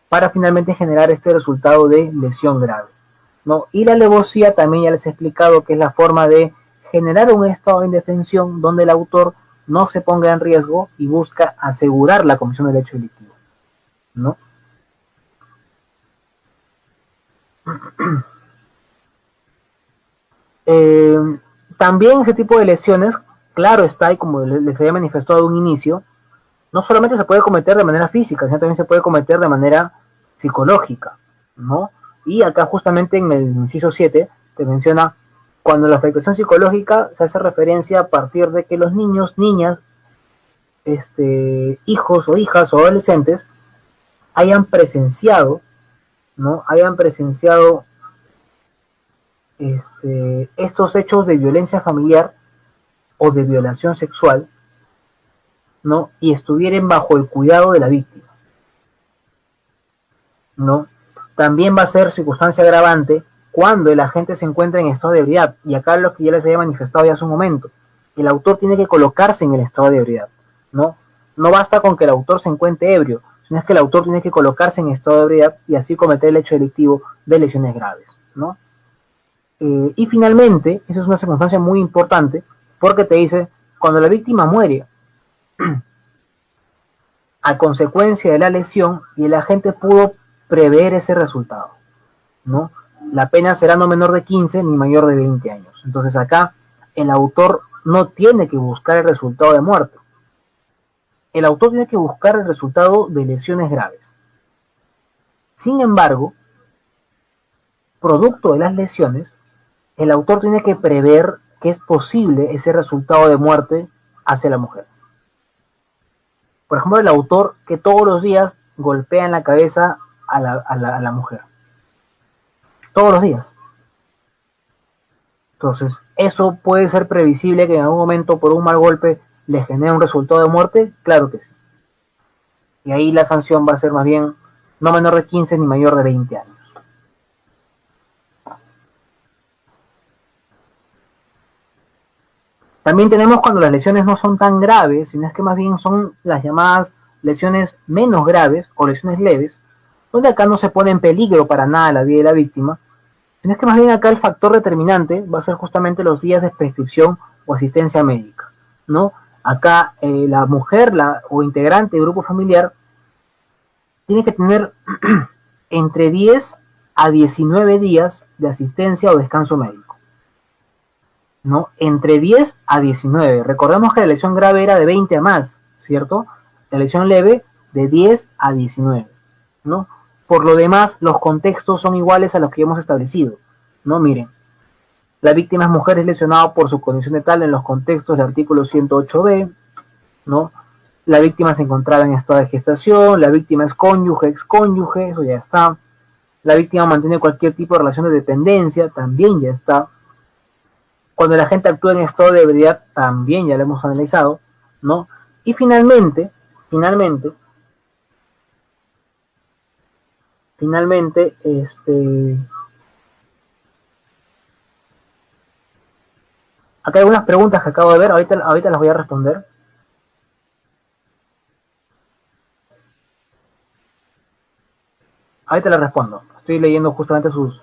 para finalmente generar este resultado de lesión grave, ¿no? Y la alevosía también ya les he explicado que es la forma de generar un estado de indefensión donde el autor no se ponga en riesgo y busca asegurar la comisión del hecho delictivo, ¿no? Eh, También ese tipo de lesiones, claro está, y como les había manifestado a un inicio, no solamente se puede cometer de manera física, sino también se puede cometer de manera psicológica, ¿no? Y acá justamente en el inciso 7 te menciona, cuando la afectación psicológica se hace referencia a partir de que los niños, niñas, hijos o hijas o adolescentes hayan presenciado, ¿no? Hayan presenciado estos hechos de violencia familiar o de violación sexual, ¿no? Y estuvieran bajo el cuidado de la víctima, ¿no? También va a ser circunstancia agravante cuando el agente se encuentra en estado de ebriedad. Y acá lo que ya les había manifestado ya hace un momento. El autor tiene que colocarse en el estado de ebriedad, ¿no? No basta con que el autor se encuentre ebrio, sino es que el autor tiene que colocarse en estado de ebriedad y así cometer el hecho delictivo de lesiones graves, ¿no? Y finalmente, esa es una circunstancia muy importante porque te dice, cuando la víctima muere a consecuencia de la lesión y el agente pudo prever ese resultado, ¿no? La pena será no menor de 15 ni mayor de 20 años. Entonces acá el autor no tiene que buscar el resultado de muerte. El autor tiene que buscar el resultado de lesiones graves. Sin embargo, producto de las lesiones, el autor tiene que prever que es posible ese resultado de muerte hacia la mujer. Por ejemplo, el autor que todos los días golpea en la cabeza a la mujer. Todos los días. Entonces, ¿eso puede ser previsible que en algún momento por un mal golpe le genere un resultado de muerte? Claro que sí. Y ahí la sanción va a ser más bien no menor de 15 ni mayor de 20 años. También tenemos cuando las lesiones no son tan graves, sino es que más bien son las llamadas lesiones menos graves o lesiones leves, donde acá no se pone en peligro para nada la vida de la víctima, sino es que más bien acá el factor determinante va a ser justamente los días de prescripción o asistencia médica, ¿no? Acá la mujer o integrante del grupo familiar tiene que tener entre 10 a 19 días de asistencia o descanso médico, ¿no? Entre 10 a 19. Recordemos que la lesión grave era de 20 a más, ¿cierto? La lesión leve de 10 a 19, ¿no? Por lo demás, los contextos son iguales a los que hemos establecido, ¿no? Miren, la víctima es mujer, es lesionada por su condición de tal en los contextos del artículo 108b, ¿no? La víctima se encontraba en estado de gestación, la víctima es cónyuge, excónyuge, eso ya está. La víctima mantiene cualquier tipo de relación de dependencia, también ya está. Cuando la gente actúa en estado de ebriedad, también ya lo hemos analizado, ¿no? Y finalmente, acá hay algunas preguntas que acabo de ver, ahorita las voy a responder. Ahorita las respondo. Estoy leyendo justamente sus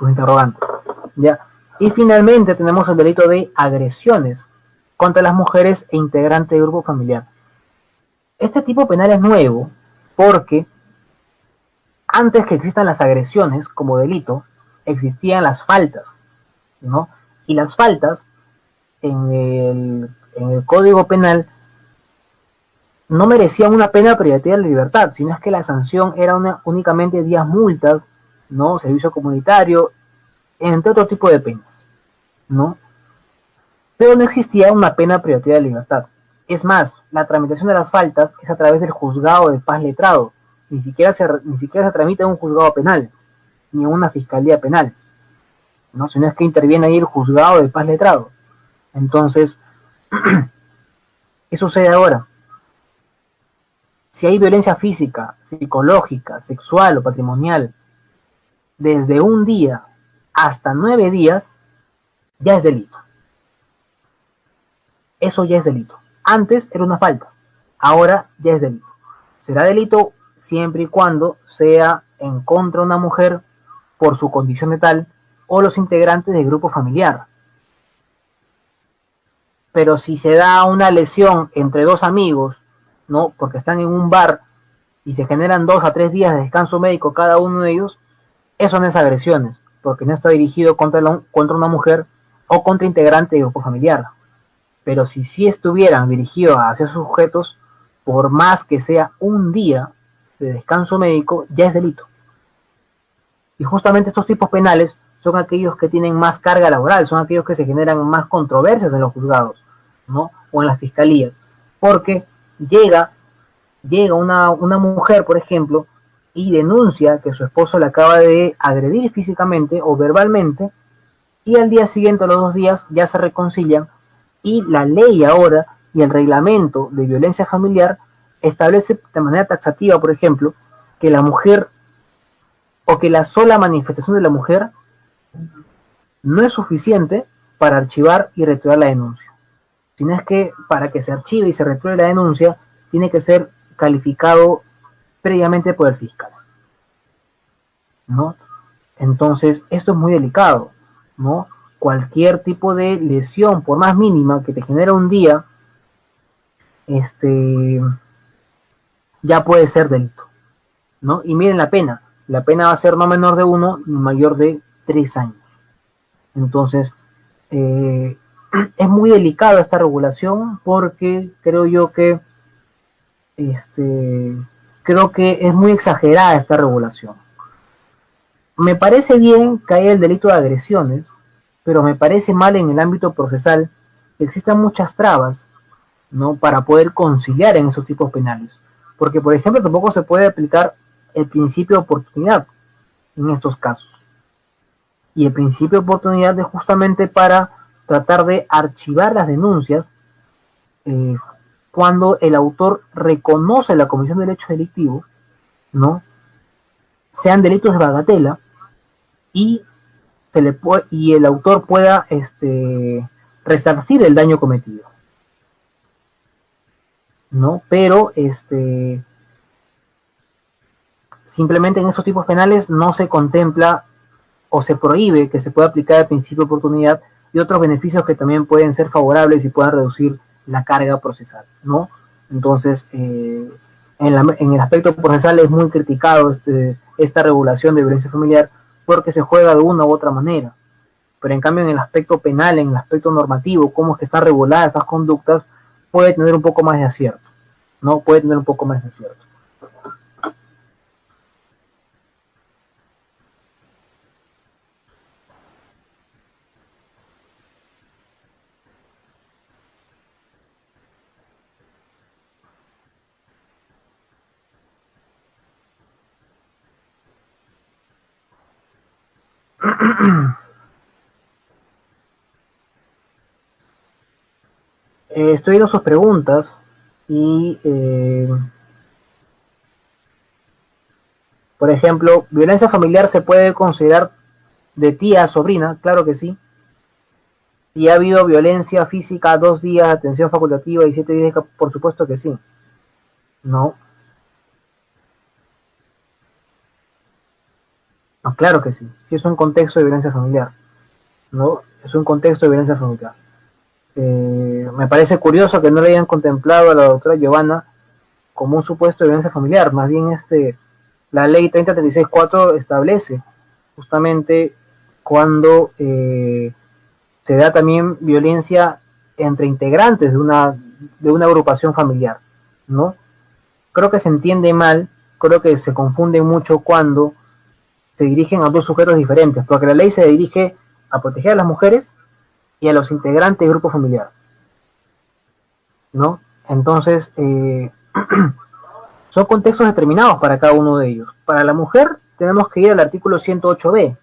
interrogantes. ¿Ya? Y finalmente tenemos el delito de agresiones contra las mujeres e integrantes del grupo familiar. Este tipo penal es nuevo porque antes que existan las agresiones como delito, existían las faltas, ¿no? Y las faltas en el Código Penal no merecían una pena privativa de la libertad, sino es que la sanción era únicamente 10 multas, ¿no? Servicio comunitario, entre otro tipo de penas, ¿no? Pero no existía una pena privativa de libertad. Es más, la tramitación de las faltas es a través del juzgado de paz letrado, ni siquiera se tramita en un juzgado penal, ni en una fiscalía penal, ¿no? Sino es que interviene ahí el juzgado de paz letrado. Entonces, ¿qué sucede ahora? Si hay violencia física, psicológica, sexual o patrimonial, desde un día hasta 9 días, ya es delito. Eso ya es delito. Antes era una falta, ahora ya es delito. Será delito siempre y cuando sea en contra de una mujer por su condición de tal o los integrantes del grupo familiar. Pero si se da una lesión entre dos amigos, ¿no? Porque están en un bar y se generan 2 a 3 días de descanso médico cada uno de ellos, Eso no es agresiones, porque no está dirigido contra una mujer o contra integrante del grupo familiar. Pero si sí estuvieran dirigidos hacia sus sujetos, por más que sea un día de descanso médico, ya es delito. Y justamente estos tipos penales son aquellos que tienen más carga laboral, son aquellos que se generan más controversias en los juzgados, ¿no? O en las fiscalías. Porque llega, llega una mujer, por ejemplo, y denuncia que su esposo le acaba de agredir físicamente o verbalmente, y al día siguiente, a los 2 días, ya se reconcilian, y la ley ahora y el reglamento de violencia familiar establece de manera taxativa, por ejemplo, que la mujer o que la sola manifestación de la mujer no es suficiente para archivar y retirar la denuncia, sino es que para que se archive y se retire la denuncia tiene que ser calificado previamente por el fiscal, ¿no? Entonces, esto es muy delicado, ¿no? Cualquier tipo de lesión, por más mínima que te genera un día, ya puede ser delito, ¿no? Y miren la pena va a ser no menor de 1 ni mayor de 3 años. Entonces, es muy delicada esta regulación porque creo yo que creo que es muy exagerada esta regulación. Me parece bien que haya el delito de agresiones, pero me parece mal en el ámbito procesal que existan muchas trabas, ¿no? Para poder conciliar en esos tipos penales. Porque, por ejemplo, tampoco se puede aplicar el principio de oportunidad en estos casos. Y el principio de oportunidad es justamente para tratar de archivar las denuncias cuando el autor reconoce la comisión del hecho delictivo, ¿no? Sean delitos de bagatela y, y el autor pueda resarcir el daño cometido, ¿no? Pero simplemente en esos tipos penales no se contempla o se prohíbe que se pueda aplicar el principio de oportunidad y otros beneficios que también pueden ser favorables y puedan reducir la carga procesal, ¿no? Entonces, en el aspecto procesal es muy criticado esta regulación de violencia familiar porque se juega de una u otra manera. Pero en cambio en el aspecto penal, en el aspecto normativo, cómo es que están reguladas esas conductas, puede tener un poco más de acierto, ¿no? Puede tener un poco más de acierto. Estoy viendo sus preguntas y, por ejemplo, violencia familiar se puede considerar de tía a sobrina, claro que sí. Si ha habido violencia física, 2 días, atención facultativa y 7 días, por supuesto que sí. No, no, claro que sí. Sí es un contexto de violencia familiar. No, es un contexto de violencia familiar. Me parece curioso que no le hayan contemplado a la doctora Giovanna como un supuesto de violencia familiar. Más bien la ley 3036-4 establece justamente cuando se da también violencia entre integrantes de una agrupación familiar, ¿no? Creo que se entiende mal, creo que se confunde mucho cuando se dirigen a dos sujetos diferentes, porque la ley se dirige a proteger a las mujeres y a los integrantes del grupo familiar, ¿no? Entonces, son contextos determinados para cada uno de ellos. Para la mujer tenemos que ir al artículo 108b,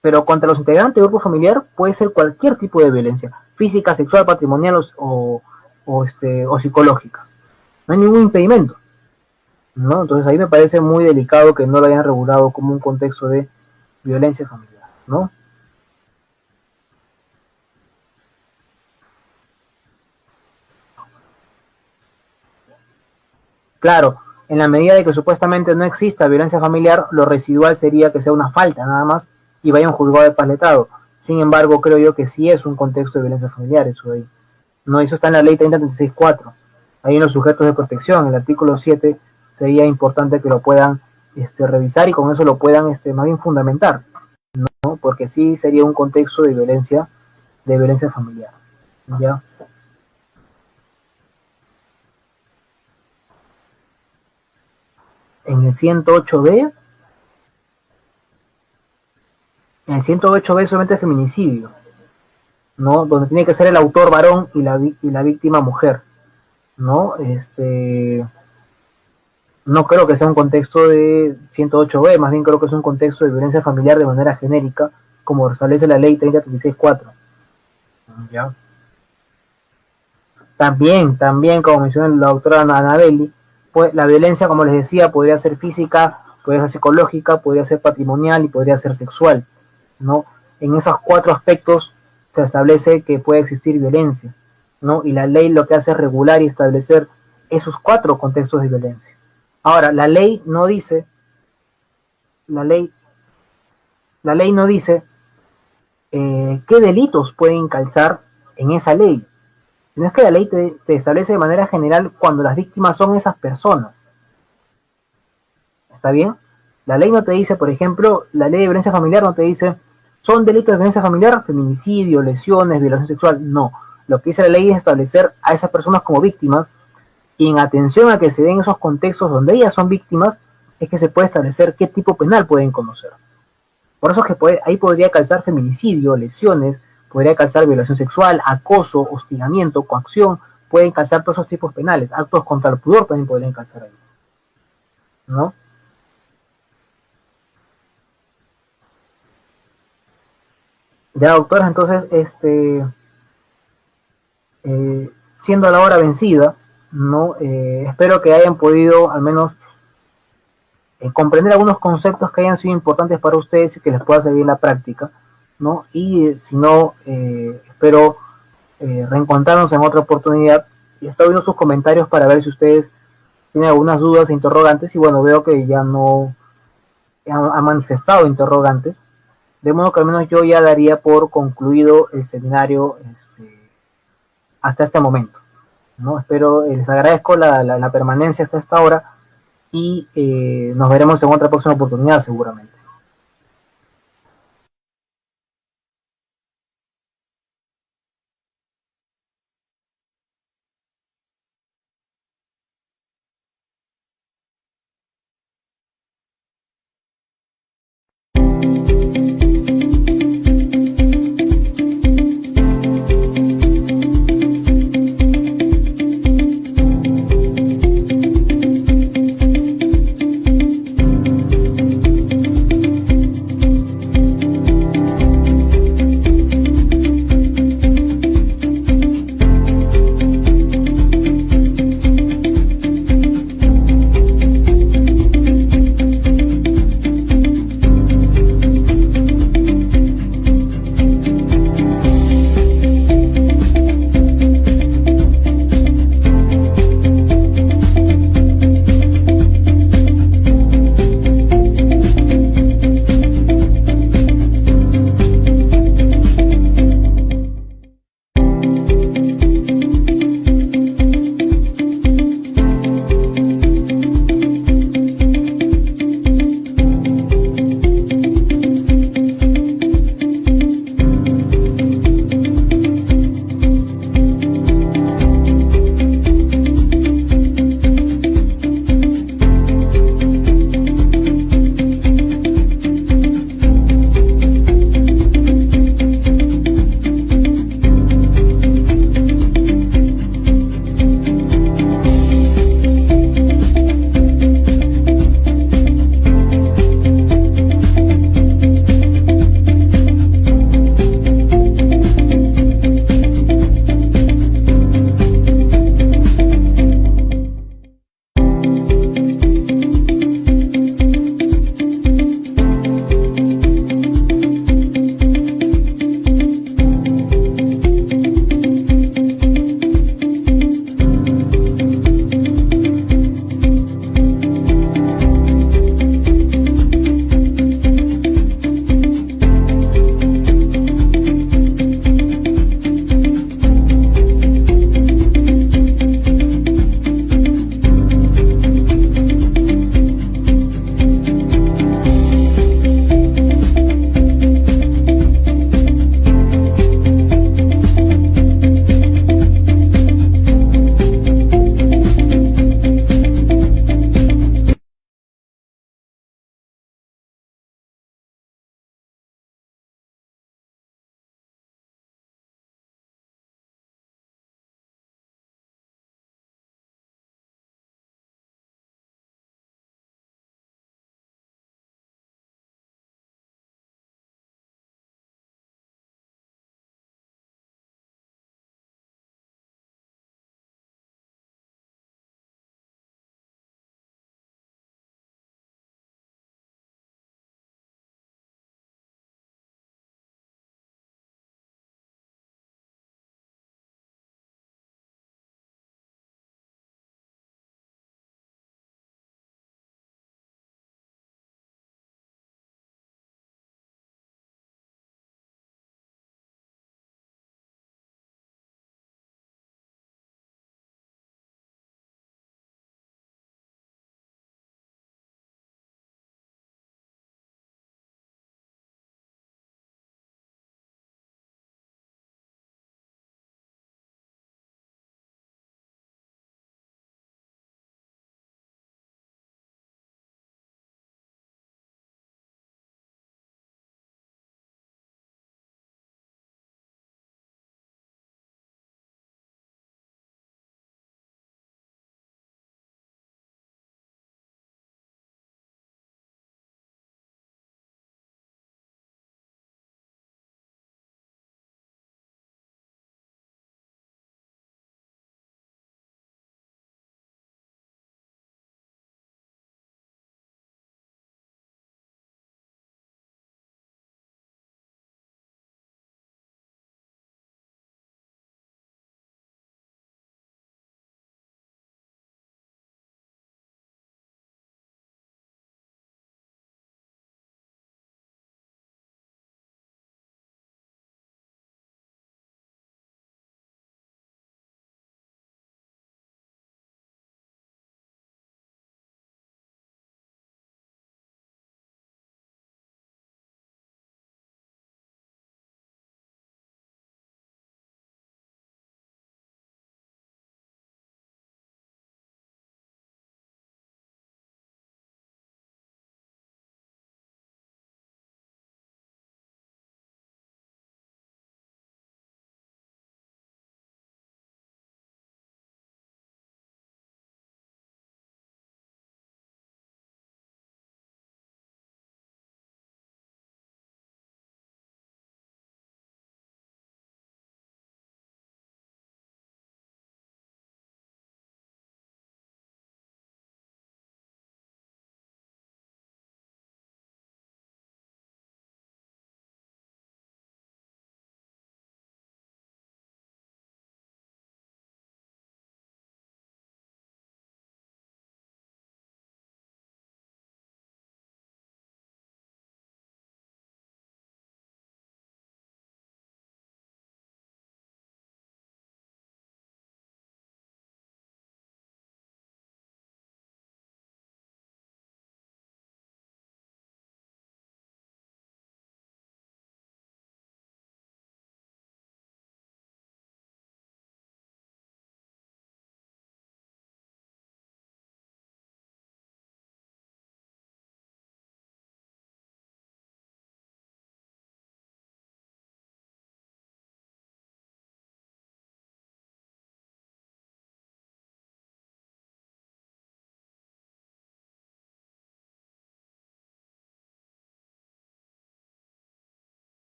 pero contra los integrantes del grupo familiar puede ser cualquier tipo de violencia, física, sexual, patrimonial o psicológica. No hay ningún impedimento, ¿no? Entonces ahí me parece muy delicado que no lo hayan regulado como un contexto de violencia familiar, ¿no? Claro, en la medida de que supuestamente no exista violencia familiar, lo residual sería que sea una falta nada más y vaya un juzgado de paz letrado. Sin embargo, creo yo que sí es un contexto de violencia familiar eso de ahí. No, eso está en la ley 3036-4. Ahí en los sujetos de protección, el artículo 7, sería importante que lo puedan revisar y con eso lo puedan más bien fundamentar, ¿no? Porque sí sería un contexto de violencia familiar, ¿ya? En el 108B, en el 108B solamente feminicidio, ¿no? Donde tiene que ser el autor varón y la víctima mujer, ¿no? No creo que sea un contexto de 108B, más bien creo que es un contexto de violencia familiar de manera genérica, como establece la ley 3036-4. ¿Ya? También, como mencionó la doctora Anabelli, pues la violencia, como les decía, podría ser física, podría ser psicológica, podría ser patrimonial y podría ser sexual, ¿no? En esos cuatro aspectos se establece que puede existir violencia, ¿no? Y la ley lo que hace es regular y establecer esos cuatro contextos de violencia. Ahora, la ley no dice, la ley, la ley no dice qué delitos pueden calzar en esa ley. No es que la ley te establece de manera general cuando las víctimas son esas personas. ¿Está bien? La ley no te dice, por ejemplo, la ley de violencia familiar no te dice, son delitos de violencia familiar, feminicidio, lesiones, violación sexual. No. Lo que dice la ley es establecer a esas personas como víctimas y en atención a que se den esos contextos donde ellas son víctimas, es que se puede establecer qué tipo penal pueden conocer. Por eso es que ahí podría calzar feminicidio, lesiones, podría calzar violación sexual, acoso, hostigamiento, coacción, pueden calzar todos esos tipos penales. Actos contra el pudor también podrían calzar ahí, ¿no? Ya, doctores, entonces, siendo la hora vencida, ¿no? Espero que hayan podido al menos comprender algunos conceptos que hayan sido importantes para ustedes y que les pueda servir en la práctica, ¿no? Y si no, espero reencontrarnos en otra oportunidad y estoy viendo sus comentarios para ver si ustedes tienen algunas dudas e interrogantes y bueno, veo que ya no han manifestado interrogantes, de modo que al menos yo ya daría por concluido el seminario hasta este momento, ¿no? Espero, les agradezco la permanencia hasta esta hora y nos veremos en otra próxima oportunidad seguramente.